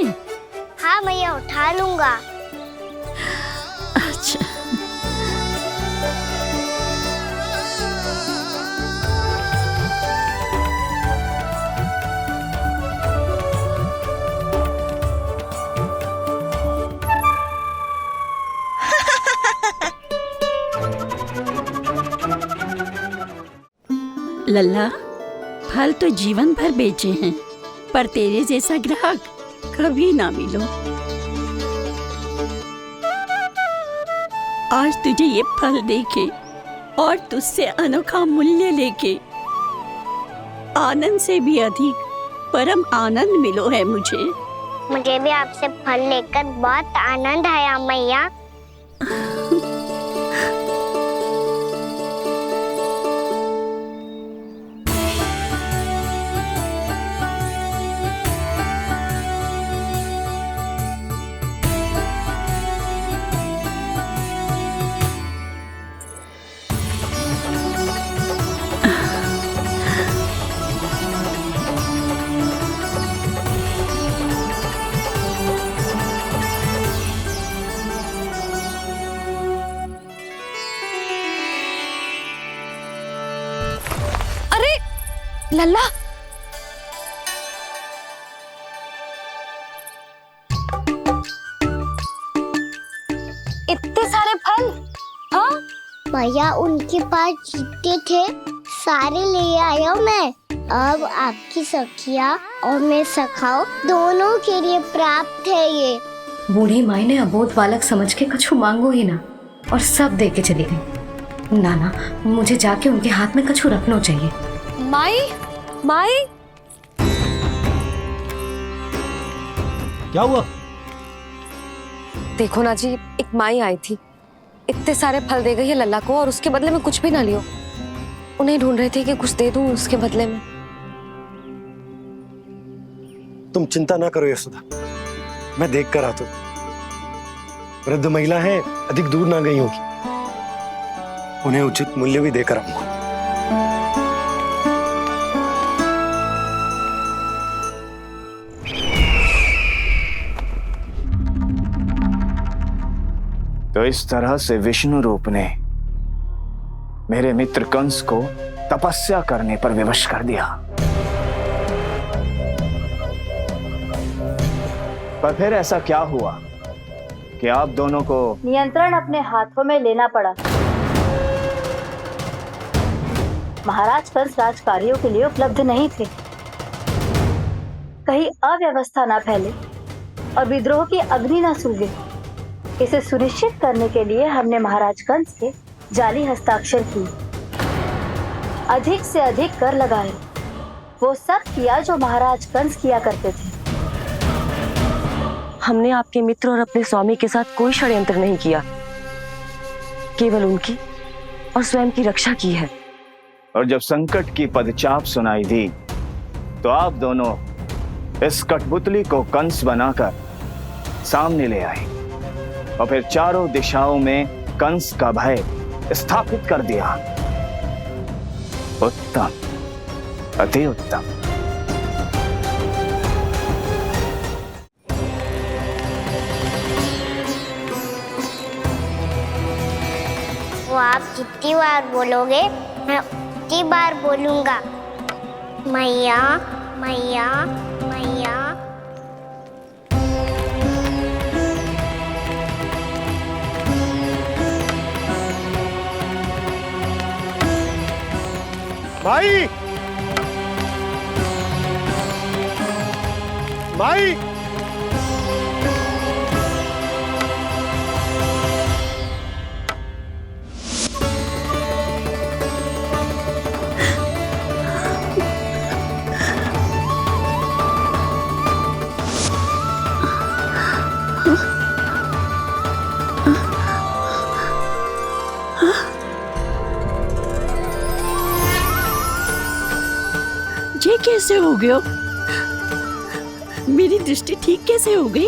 हाँ मैया, उठा लूंगा। अच्छा। लल्ला, फल तो जीवन भर बेचे हैं, पर तेरे जैसा ग्राहक कभी ना मिलो। आज तुझे ये फल देके और तुझसे अनोखा मूल्य लेके आनंद से भी अधिक परम आनंद मिलो है मुझे। मुझे भी आपसे फल लेकर बहुत आनंद आया मैया। लल्ला, इतने सारे फल? हाँ भैया, उनके पास जितने थे सारे ले आया मैं। अब आपकी सखिया और मैं सखाओ दोनों के लिए प्राप्त है ये। बूढ़ी माई ने अबोध बालक समझ के कछु मांगो ही ना, और सब दे के चली गई। नाना, मुझे जाके उनके हाथ में कछु रखना चाहिए। माई, माई, क्या हुआ? देखो ना जी, एक माई आई थी, इतने सारे फल दे गई है लल्ला को, और उसके बदले में कुछ भी ना लियो। उन्हें ढूंढ रहे थे कि कुछ दे दूं उसके बदले में। तुम चिंता ना करो यशोदा, मैं देख कर आता हूं। वृद्ध महिला है, अधिक दूर ना गई होगी, उन्हें उचित मूल्य भी देकर आऊंगा। तो इस तरह से विष्णु रूप ने मेरे मित्र कंस को तपस्या करने पर विवश कर दिया। पर फिर ऐसा क्या हुआ कि आप दोनों को नियंत्रण अपने हाथों में लेना पड़ा। महाराज कंस राजकार्यों के लिए उपलब्ध नहीं थे। कहीं अव्यवस्था ना फैले और विद्रोह की अग्नि ना सुलगे, इसे सुनिश्चित करने के लिए हमने महाराज कंस के जाली हस्ताक्षर किए, अधिक से अधिक कर लगाए। वो सब किया जो महाराज कंस किया करते थे। हमने आपके मित्र और अपने स्वामी के साथ कोई षड्यंत्र नहीं किया, केवल उनकी और स्वयं की रक्षा की है। और जब संकट की पदचाप सुनाई दी तो आप दोनों इस कठपुतली को कंस बनाकर सामने ले आए और फिर चारों दिशाओं में कंस का भय स्थापित कर दिया। उत्तम, अति उत्तम। वो आप जितनी बार बोलोगे मैं उतनी बार बोलूंगा। मैया मैया मैया। माई, माई, ये कैसे हो गया? मेरी दृष्टि ठीक कैसे हो गई?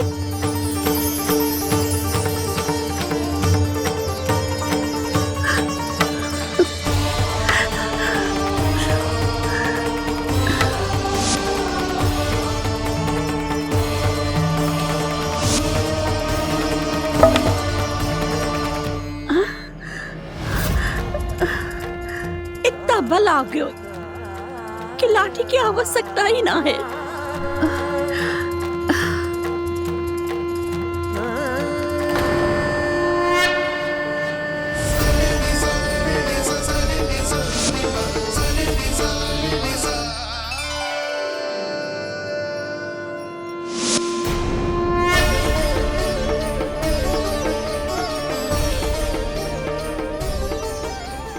इतना बल आ गया कि लाठी की आवश्यकता ही ना है।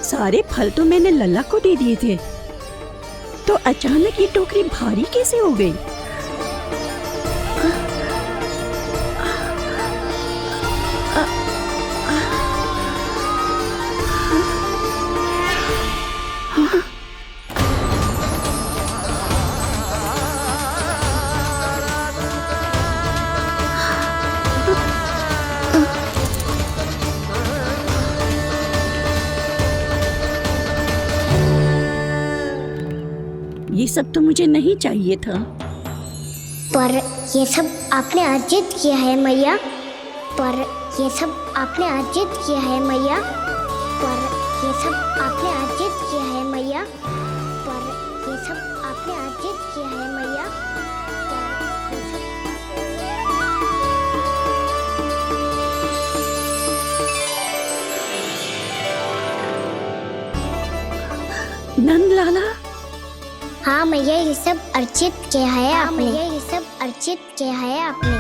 सारे फल तो मैंने लल्ला को दे दिए थे, तो अचानक ये टोकरी भारी कैसे हो गई? ये सब तो मुझे नहीं चाहिए था। पर ये सब आपने अर्जित किया है मैया। पर ये सब आपने अर्जित किया है मैया। पर ये सब आपने अर्जित किया है मैया। पर ये सब आपने अर्जित किया है मैया। नंद लाला। हाँ मैया, ये सब अर्जित किया है आपने। ये सब अर्जित किया है आपने।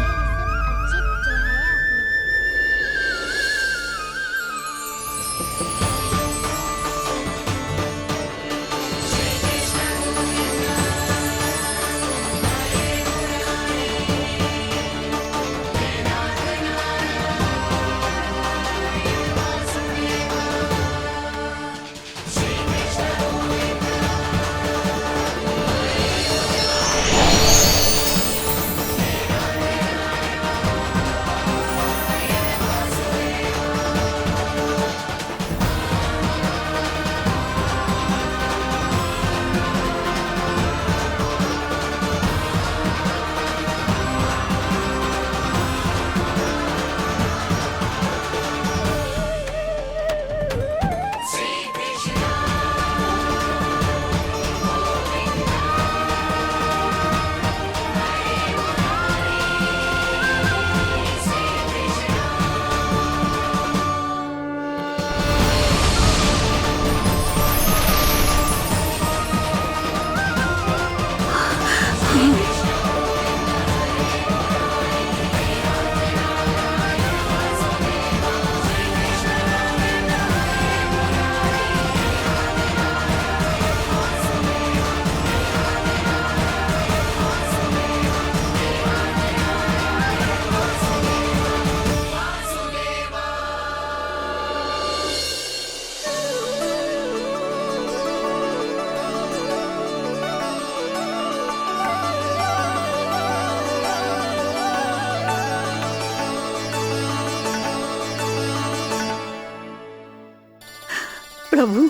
प्रभु,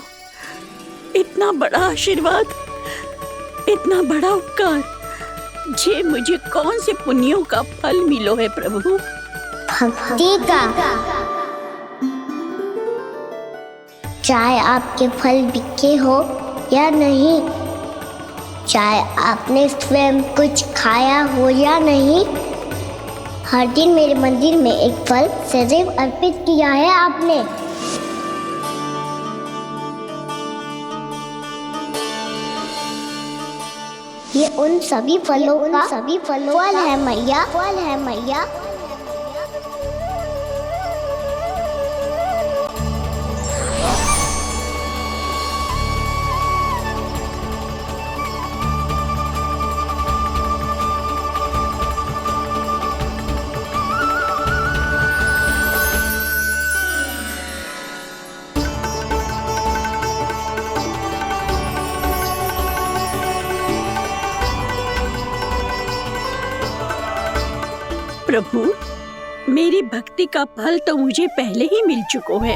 इतना बड़ा आशीर्वाद, इतना बड़ा उपकार, जे मुझे कौन से पुण्यों का फल मिलो है प्रभु? भक्ति का। चाहे आपके फल बिके हो या नहीं, चाहे आपने स्वयं कुछ खाया हो या नहीं, हर दिन मेरे मंदिर में एक फल सदैव अर्पित किया है आपने। ये उन सभी फलों का फल है मैया, फल है मैया। प्रभु, मेरी भक्ति का फल तो मुझे पहले ही मिल चुका है।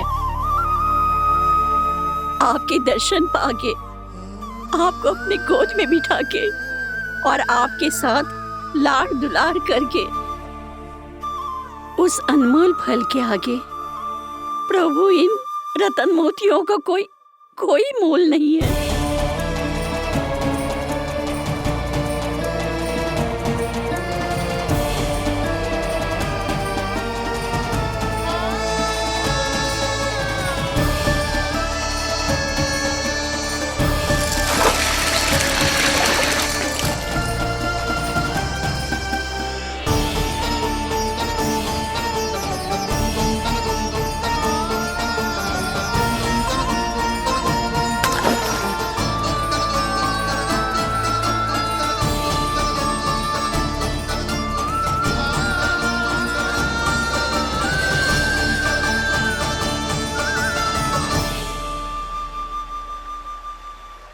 आपके दर्शन पाके, आपको अपने गोद में बिठा के और आपके साथ लाड़ दुलार करके, उस अनमोल फल के आगे प्रभु इन रतन मोतियों का कोई मोल नहीं है।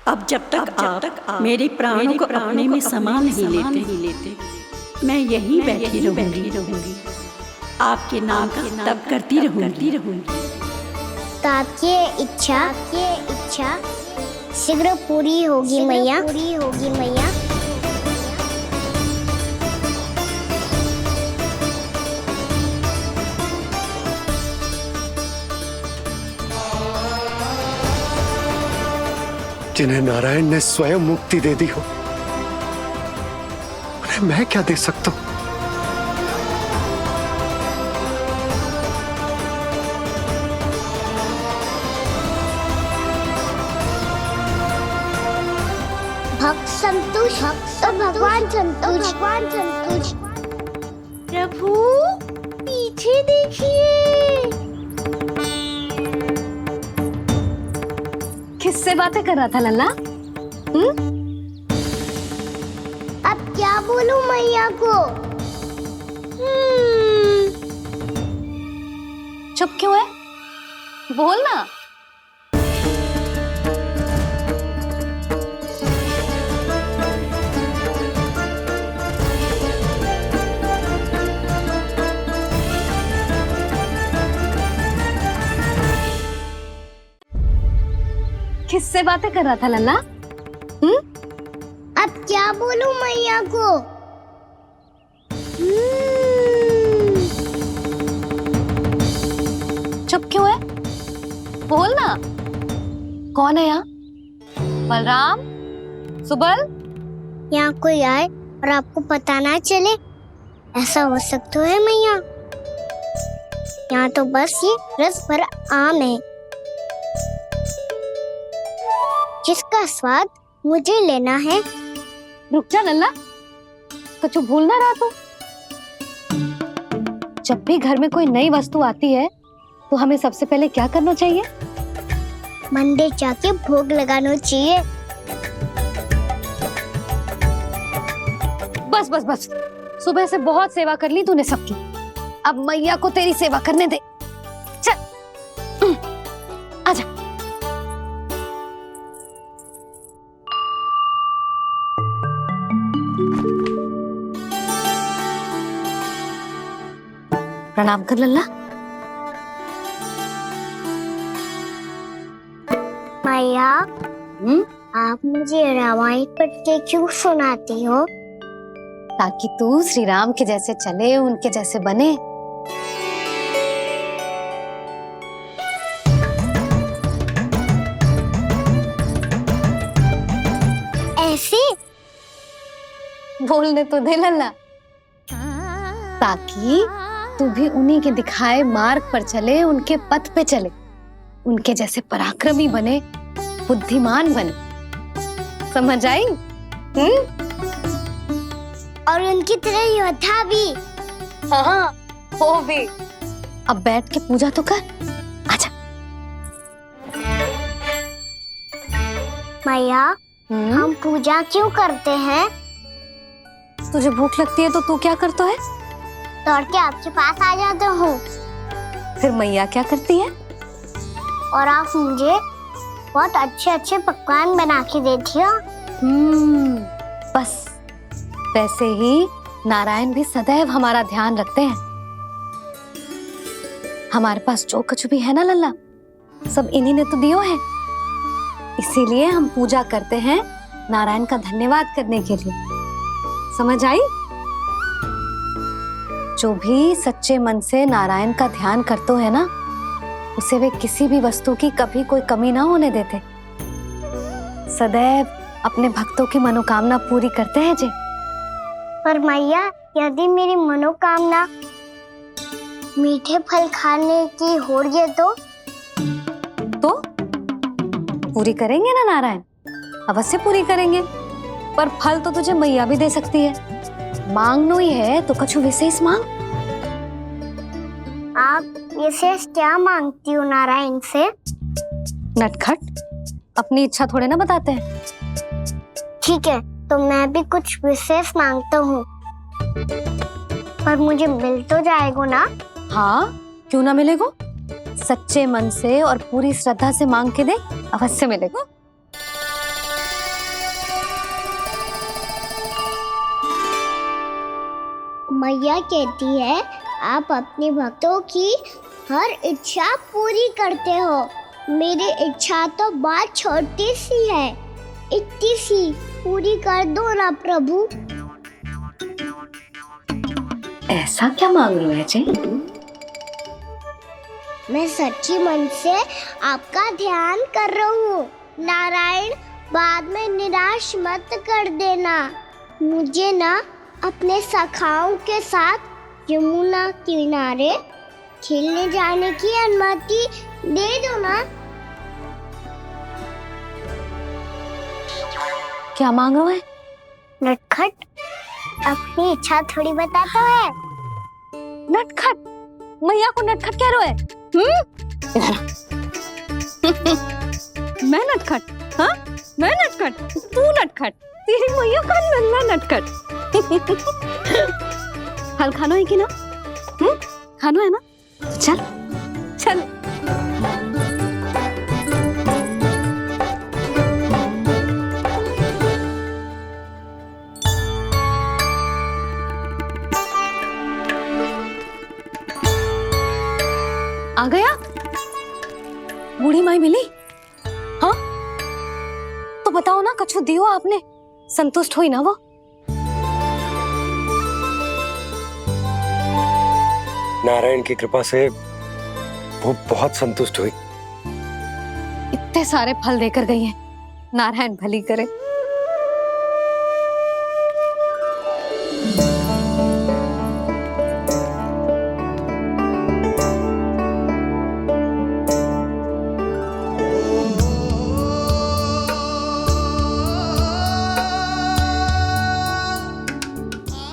अब जब तक आप मेरे प्राणों को अपने में समा नहीं लेते, मैं यहीं बैठी रहूंगी, आपके नाम का तप करती रहूंगी। तो आपकी इच्छा शीघ्र पूरी होगी मैया। जिन्हें नारायण ने स्वयं मुक्ति दे दी हो, उन्हें मैं क्या दे सकता हूं? भक्त संतुष्ट तो भगवान संतुष्ट। प्रभु पीछे देखिए। किससे बातें कर रहा था लल्ला? अब क्या बोलूं मैया को? चुप क्यों है? बोल ना। किससे बातें कर रहा था लल्ला? अब क्या बोलूं मैया को? चुप क्यों है? बोल ना। कौन है यहाँ? बलराम, सुबल? यहाँ कोई आए और आपको पता ना चले, ऐसा हो सकता है मैया? यहाँ तो बस ये रस भर आम है, जिसका स्वाद मुझे लेना है। रुक जा लल्ला, कुछ भूल ना रहा तू। जब भी घर में कोई नई वस्तु आती है तो हमें सबसे पहले क्या करना चाहिए? मंदिर जाके भोग लगाना चाहिए। बस सुबह से बहुत सेवा कर ली तूने सबकी, अब मैया को तेरी सेवा करने दे। चल आजा। प्रणाम कर लल्ला। मैया, आप मुझे रामायण पढ़ के क्यों सुनाती हो? ताकि तू श्री राम के जैसे चले, उनके जैसे बने। ऐसे बोलने तो दे लल्ला, ताकि तू भी उन्हीं के दिखाए मार्ग पर चले, उनके पथ पे चले, उनके जैसे पराक्रमी बने, बुद्धिमान बने। समझ आई? और उनकी तरह योद्धा भी। हाँ, वो भी। अब बैठ के पूजा तो कर। आजा। मैया, हम पूजा क्यों करते हैं? तुझे भूख लगती है तो तू क्या करता है? दौड़ के आपके पास आ जाता हूँ। फिर मैया क्या करती है? और आप मुझे बहुत अच्छे अच्छे पकवान बना के देती हो। बस वैसे ही नारायण भी सदैव हमारा ध्यान रखते हैं। हमारे पास जो कुछ भी है ना लल्ला, सब इन्हीं ने तो दियो है। इसीलिए हम पूजा करते हैं नारायण का धन्यवाद करने के लिए। समझ आई? जो भी सच्चे मन से नारायण का ध्यान करते है ना, उसे वे किसी भी वस्तु की कभी कोई कमी ना होने देते। सदैव अपने भक्तों की मनोकामना पूरी करते हैं जी। पर मैया, यदि मेरी मनोकामना मीठे फल खाने की हो रही है तो पूरी करेंगे ना नारायण, अवश्य पूरी करेंगे। पर फल तो तुझे मैया भी दे सकती है। मांगनो ही है तो कुछ विशेष मांग। आप विशेष क्या मांगती हो नारायण से? नटखट, अपनी इच्छा थोड़े ना बताते हैं। ठीक है, तो मैं भी कुछ विशेष मांगता हूँ। पर मुझे मिल तो जाएगा ना? हाँ, क्यों ना मिलेगा। सच्चे मन से और पूरी श्रद्धा से मांग के दे, अवश्य मिलेगा। मैया कहती है आप अपने भक्तों की हर इच्छा पूरी करते हो। मेरी इच्छा तो बहुत छोटी सी है, इतनी सी पूरी कर दो ना प्रभु। ऐसा क्या मांग रहे हो जी? मैं सच्ची मन से आपका ध्यान कर रहा हूँ। नारायण, बाद में निराश मत कर देना। मुझे ना अपने सखाओं के साथ यमुना किनारे खेलने जाने की अनुमति दे दो ना। क्या मांग रहा है? नटखट, अपनी इच्छा थोड़ी बताता है। नटखट? मैया को नटखट कह रहे है? मैं नटखट? हाँ, मैं नटखट? तू नटखट? तेरी मैया का नन्ना नटखट। फल खानो है कि ना? खानो है ना? चल चल। आ गया? बूढ़ी माई मिली? हाँ, तो बताओ ना, कछु दियो आपने, संतुष्ट हुई ना वो? नारायण की कृपा से वो बहुत संतुष्ट हुई। इतने सारे फल देकर गई हैं, नारायण भली करे।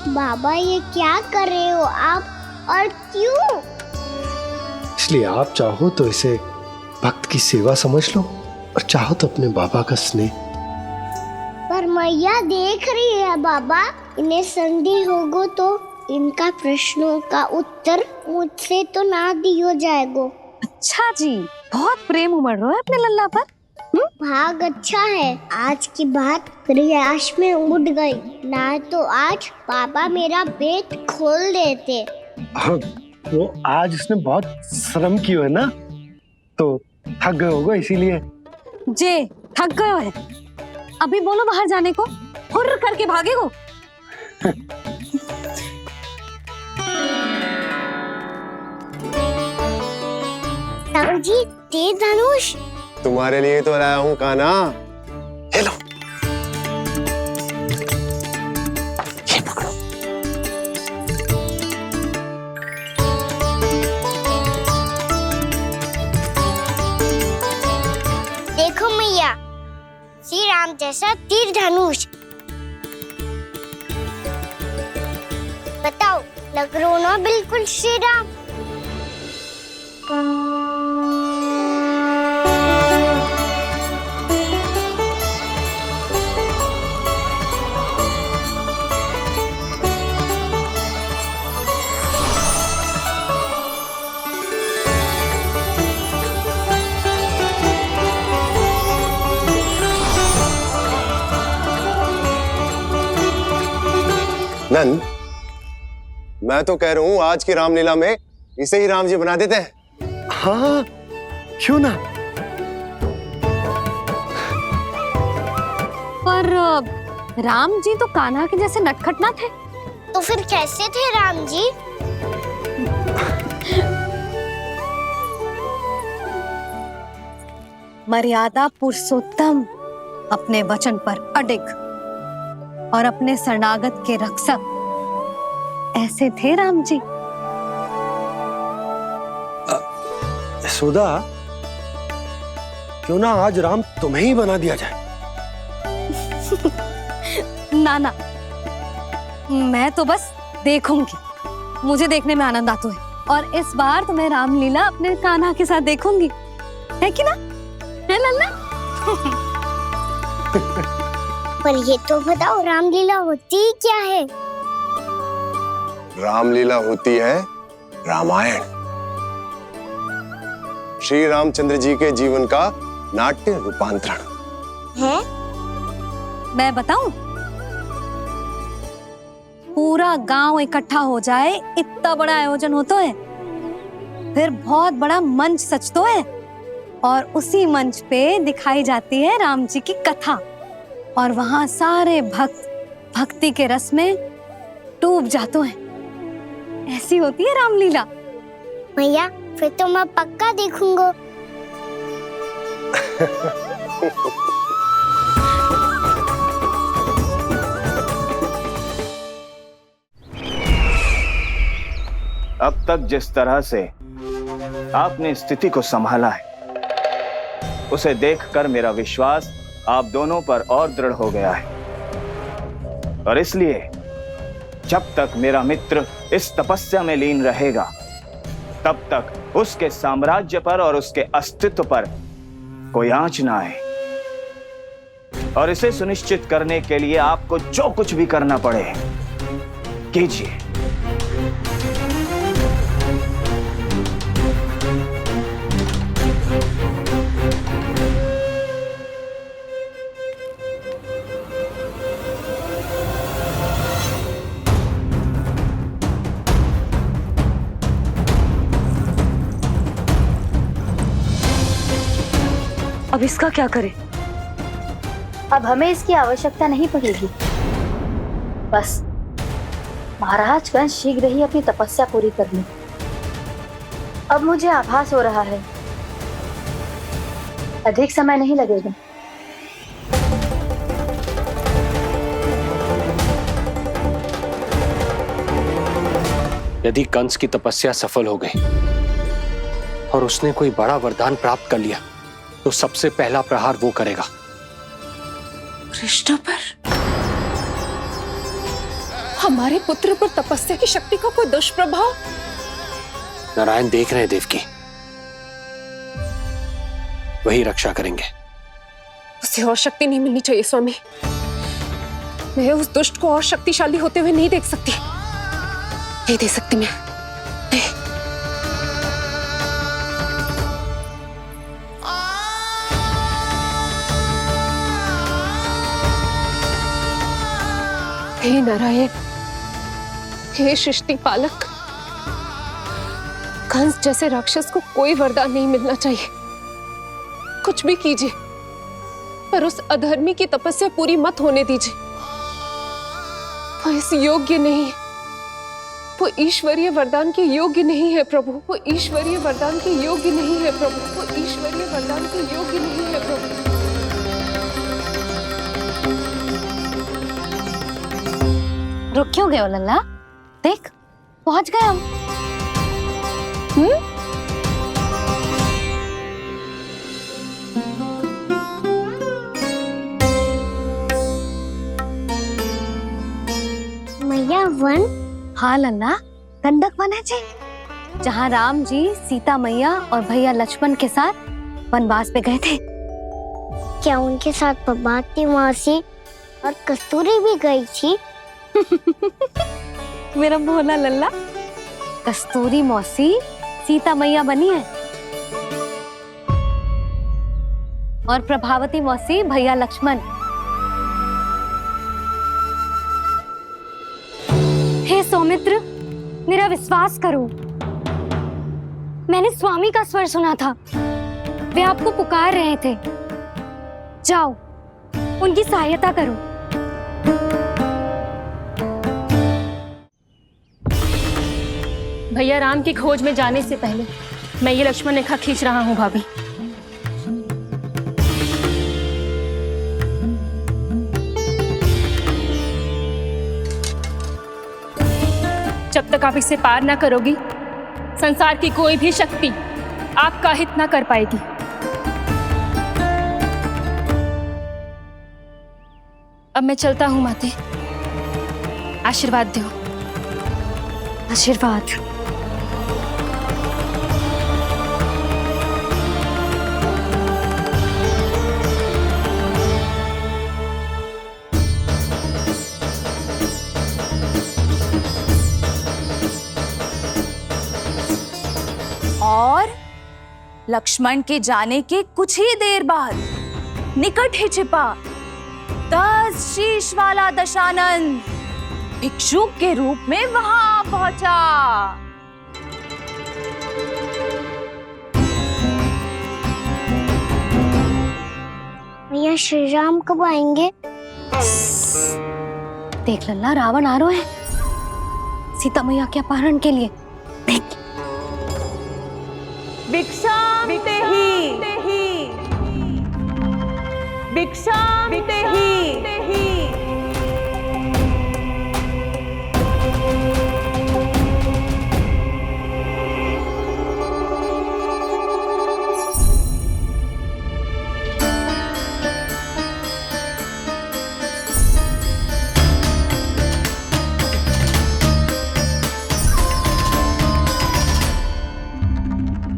बाबा, ये क्या कर रहे हो आप, और क्यों? इसलिए आप चाहो तो इसे भक्त की सेवा समझ लो, और चाहो तो अपने बाबा का स्नेह। पर मैया देख रही है बाबा, इन्हें संदेह होगो तो इनका प्रश्नों का उत्तर मुझसे तो ना दियो जाएगो। अच्छा जी, बहुत प्रेम उमड़ रहा है अपने लल्ला पर। भाग अच्छा है, आज की बात प्रयास में उड़ गई, ना तो आज पापा मेरा पेट खोल देते। हाँ, वो आज उसने बहुत श्रम किया है ना, तो थक गए होगा इसीलिए। जे थक गयो है, अभी बोलो बाहर जाने को, हुर्र करके भागेगो। राहुल जी, तीर धनुष तुम्हारे लिए तो लाया हूँ कान्हा। ले लो। ये पकड़ो। देखो मैया, श्री राम जैसा तीर धनुष। बताओ, लग रहा ना बिल्कुल श्री राम। नंद, मैं तो कह रहा हूँ आज की रामलीला में इसे ही राम जी बना देते हैं। हाँ, क्यों ना। पर राम जी तो कान्हा के जैसे नटखट ना थे। तो फिर कैसे थे राम जी? मर्यादा पुरुषोत्तम, अपने वचन पर अडिग और अपने शरणागत के रक्षक, ऐसे थे राम जी। यशोदा, क्यों ना आज राम तुम्हें ही बना दिया जाए। ना ना, मैं तो बस देखूंगी, मुझे देखने में आनंद आता है, और इस बार तो मैं रामलीला अपने कान्हा के साथ देखूंगी, है कि ना, है लल्ला? पर ये तो बताओ, रामलीला होती क्या है? रामलीला होती है रामायण। श्री रामचंद्र जी के जीवन का नाट्य रूपांतरण है। मैं बताऊं? पूरा गांव इकट्ठा हो जाए, इतना बड़ा आयोजन होता है, फिर बहुत बड़ा मंच सजतो है, और उसी मंच पे दिखाई जाती है राम जी की कथा, और वहां सारे भक्त भक्ति के रस में डूब जाते हैं। ऐसी होती है रामलीला। भैया, फिर तो मैं पक्का देखूंगा। अब तक जिस तरह से आपने स्थिति को संभाला है, उसे देखकर मेरा विश्वास आप दोनों पर और दृढ़ हो गया है, और इसलिए जब तक मेरा मित्र इस तपस्या में लीन रहेगा, तब तक उसके साम्राज्य पर और उसके अस्तित्व पर कोई आंच ना आए। और इसे सुनिश्चित करने के लिए आपको जो कुछ भी करना पड़े, कीजिए। अब इसका क्या करें? अब हमें इसकी आवश्यकता नहीं पड़ेगी। बस महाराज कंस शीघ्र ही अपनी तपस्या पूरी कर ले। अब मुझे आभास हो रहा है, अधिक समय नहीं लगेगा। यदि कंस की तपस्या सफल हो गई और उसने कोई बड़ा वरदान प्राप्त कर लिया, तो सबसे पहला प्रहार वो करेगा कृष्ण पर। हमारे पुत्र पर तपस्या की शक्ति का कोई दुष्प्रभाव? नारायण देख रहे हैं देवकी, वही रक्षा करेंगे। उसे और शक्ति नहीं मिलनी चाहिए स्वामी। मैं उस दुष्ट को और शक्तिशाली होते हुए नहीं देख सकती, नहीं दे सकती मैं। नहीं। हे नारायण, हे सृष्टि पालक, कंस जैसे राक्षस को कोई वरदान नहीं मिलना चाहिए। कुछ भी कीजिए, पर उस अधर्मी की तपस्या पूरी मत होने दीजिए। वो इस योग्य नहीं है, वो ईश्वरीय वरदान के योग्य नहीं है प्रभु, वो ईश्वरीय वरदान के योग्य नहीं है प्रभु, वो ईश्वरीय वरदान के योग्य नहीं है प्रभु। रुक क्यों गए हो लल्ला? देख पहुंच गए हम। मैया वन? हाँ लल्ला, गंडक वन है जी, जहाँ राम जी सीता मैया और भैया लक्ष्मण के साथ वनवास पे गए थे। क्या उनके साथ पद्मावती मौसी और कस्तूरी भी गई थी? मेरा भोला लल्ला, कस्तूरी मौसी सीता मैया बनी है और प्रभावती मौसी भैया लक्ष्मण। हे सौमित्र, मेरा विश्वास करो, मैंने स्वामी का स्वर सुना था, वे आपको पुकार रहे थे। जाओ उनकी सहायता करो। भैया राम की खोज में जाने से पहले मैं ये लक्ष्मण रेखा खींच रहा हूँ भाभी। जब तक आप इसे पार ना करोगी, संसार की कोई भी शक्ति आपका हित ना कर पाएगी। अब मैं चलता हूँ माते, आशीर्वाद दो। आशीर्वाद। और लक्ष्मण के जाने के कुछ ही देर बाद निकट ही छिपा 10 शीश वाला दशानन भिक्षुक के रूप में वहां पहुंचा। भैया श्री राम कब आएंगे? देख लल्ला, रावण आ रहा है सीता मैया के अपहरण के लिए। देख भिक्षाम देहि, भिक्षाम देहि।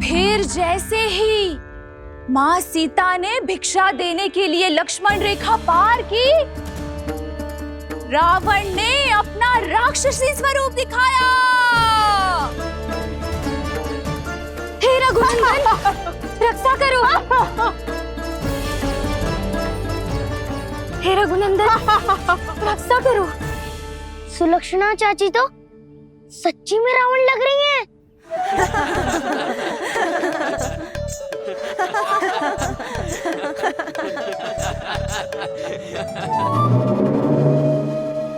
फिर जैसे ही माँ सीता ने भिक्षा देने के लिए लक्ष्मण रेखा पार की, रावण ने अपना राक्षसी स्वरूप दिखाया। हे रघुनंदन, रक्षा करो। हे रघुनंदन, रक्षा करो। सुलक्षणा चाची तो सच्ची में रावण लग रही हैं।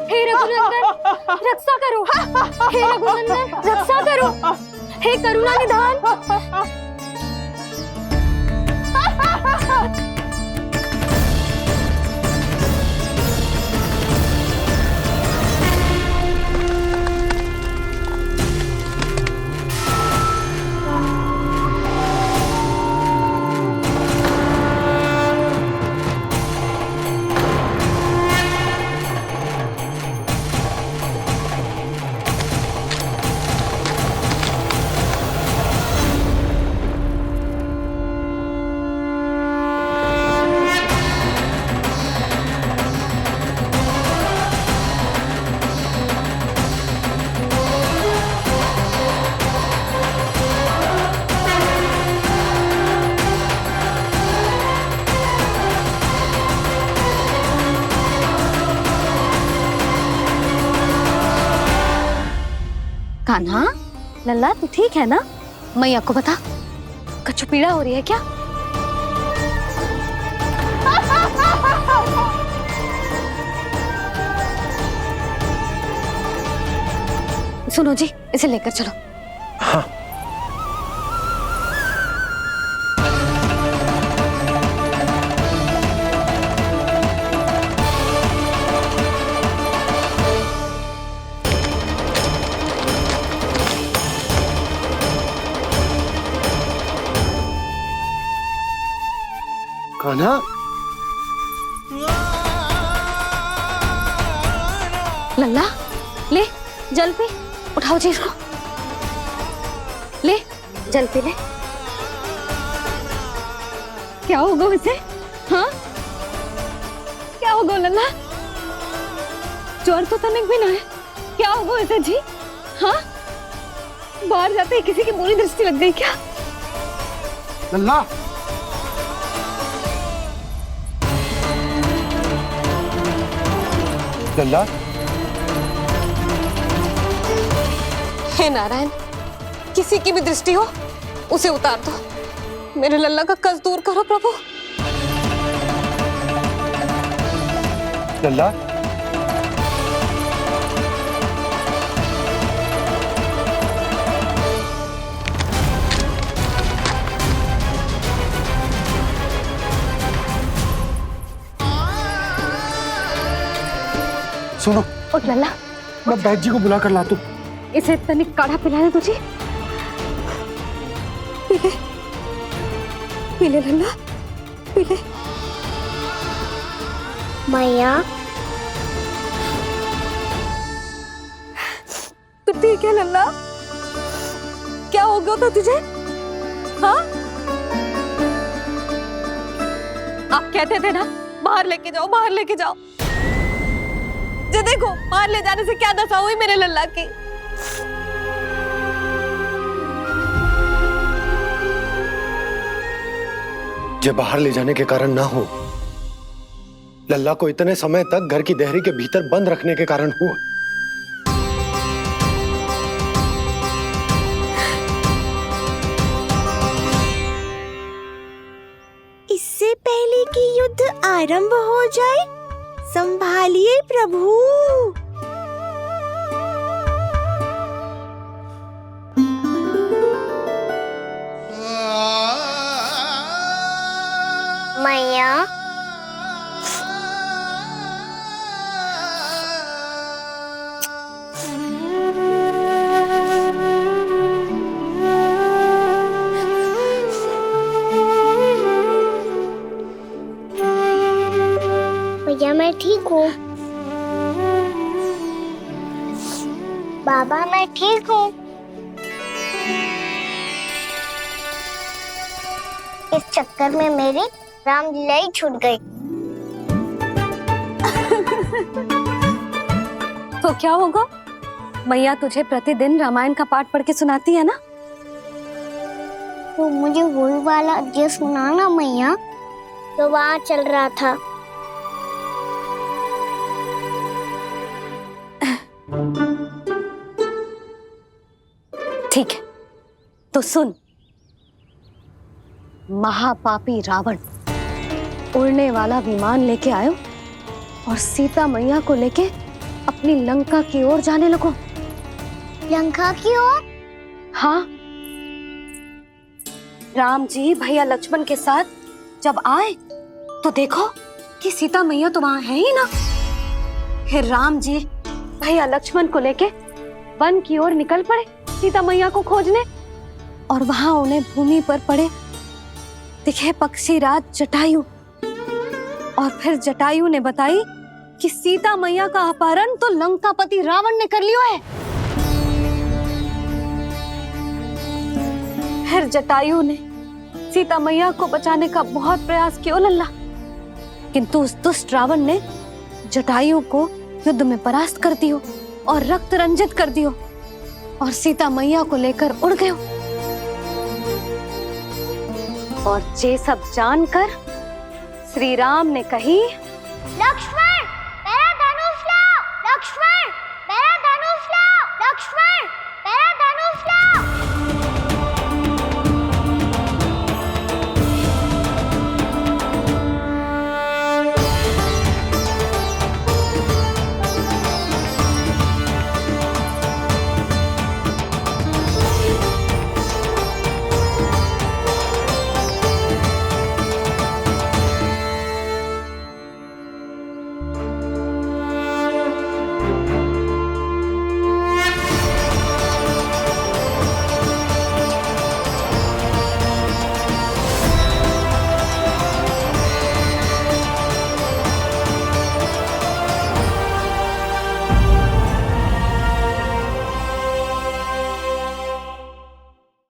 हे रघुनंदन, रक्षा करो। हे रघुनंदन, रक्षा करो। हे करुणा निधान। कान्हा, लल्ला तू ठीक है ना? मैया को बता, कछु पीड़ा हो रही है क्या? सुनो जी, इसे लेकर चलो। हाँ। कान्हा, लल्ला ले जल पी, उठाओ जी इसको, ले जल पी ले। क्या होगा उसे? हाँ क्या होगा लल्ला? ज्वर तो तनिक भी ना है, क्या होगा उसे जी? हाँ बाहर जाते ही किसी की बुरी दृष्टि लग गई क्या? लल्ला, लल्ला, हे नारायण, किसी की भी दृष्टि हो उसे उतार दो। मेरे लल्ला का कष्ट दूर करो प्रभु। लल्ला, सुनो, उठ लल्ला, मैं बैद जी को बुला कर लाता हूँ। इसे तनिक काढ़ा पिलाने तुझे। पी ले, पी ले लल्ला, पी ले। मैया, तू ठीक है लल्ला? क्या हो गया था तुझे? हाँ आप कहते थे ना बाहर लेके जाओ, बाहर लेके जाओ। जे देखो बाहर ले जाने से क्या दशा हुई मेरे लल्ला की। जो बाहर ले जाने के कारण ना हो, लल्ला को इतने समय तक घर की देहरी के भीतर बंद रखने के कारण हुआ। इससे पहले कि युद्ध आरंभ हो जाए, संभालिए प्रभु। मैया, भैया मैं ठीक हूँ। बाबा मैं ठीक हूँ। इस चक्कर में मेरी रामलीला ही छूट गई। तो क्या होगा? मैया तुझे प्रतिदिन रामायण का पाठ पढ़ के सुनाती है ना? तो मुझे वही वाला अध्याय सुनाना मैया, तो वहाँ चल रहा था। ठीक है, तो सुन। महापापी रावण उड़ने वाला विमान लेके आयो और सीता मैया को लेके अपनी लंका की ओर जाने लगो। लंका की ओर? हाँ, राम जी भैया लक्ष्मण के साथ जब आए तो देखो कि सीता मैया तो वहां है ही ना। फिर राम जी भैया लक्ष्मण को लेके वन की ओर निकल पड़े सीता मैया को खोजने, और वहां उन्हें भूमि पर पड़े दिखे पक्षीराज जटायु। और फिर जटायु ने बताई कि सीता मैया का अपहरण तो लंकापति रावण ने कर लियो है। फिर जटायु ने सीता मैया को बचाने का बहुत प्रयास किया लल्ला, किंतु उस दुष्ट रावण ने जटायु को युद्ध में परास्त कर दियो और रक्त रंजित कर दियो और सीता मैया को लेकर उड़ गयो। और ये सब जानकर श्री राम ने कही, लक्ष्मण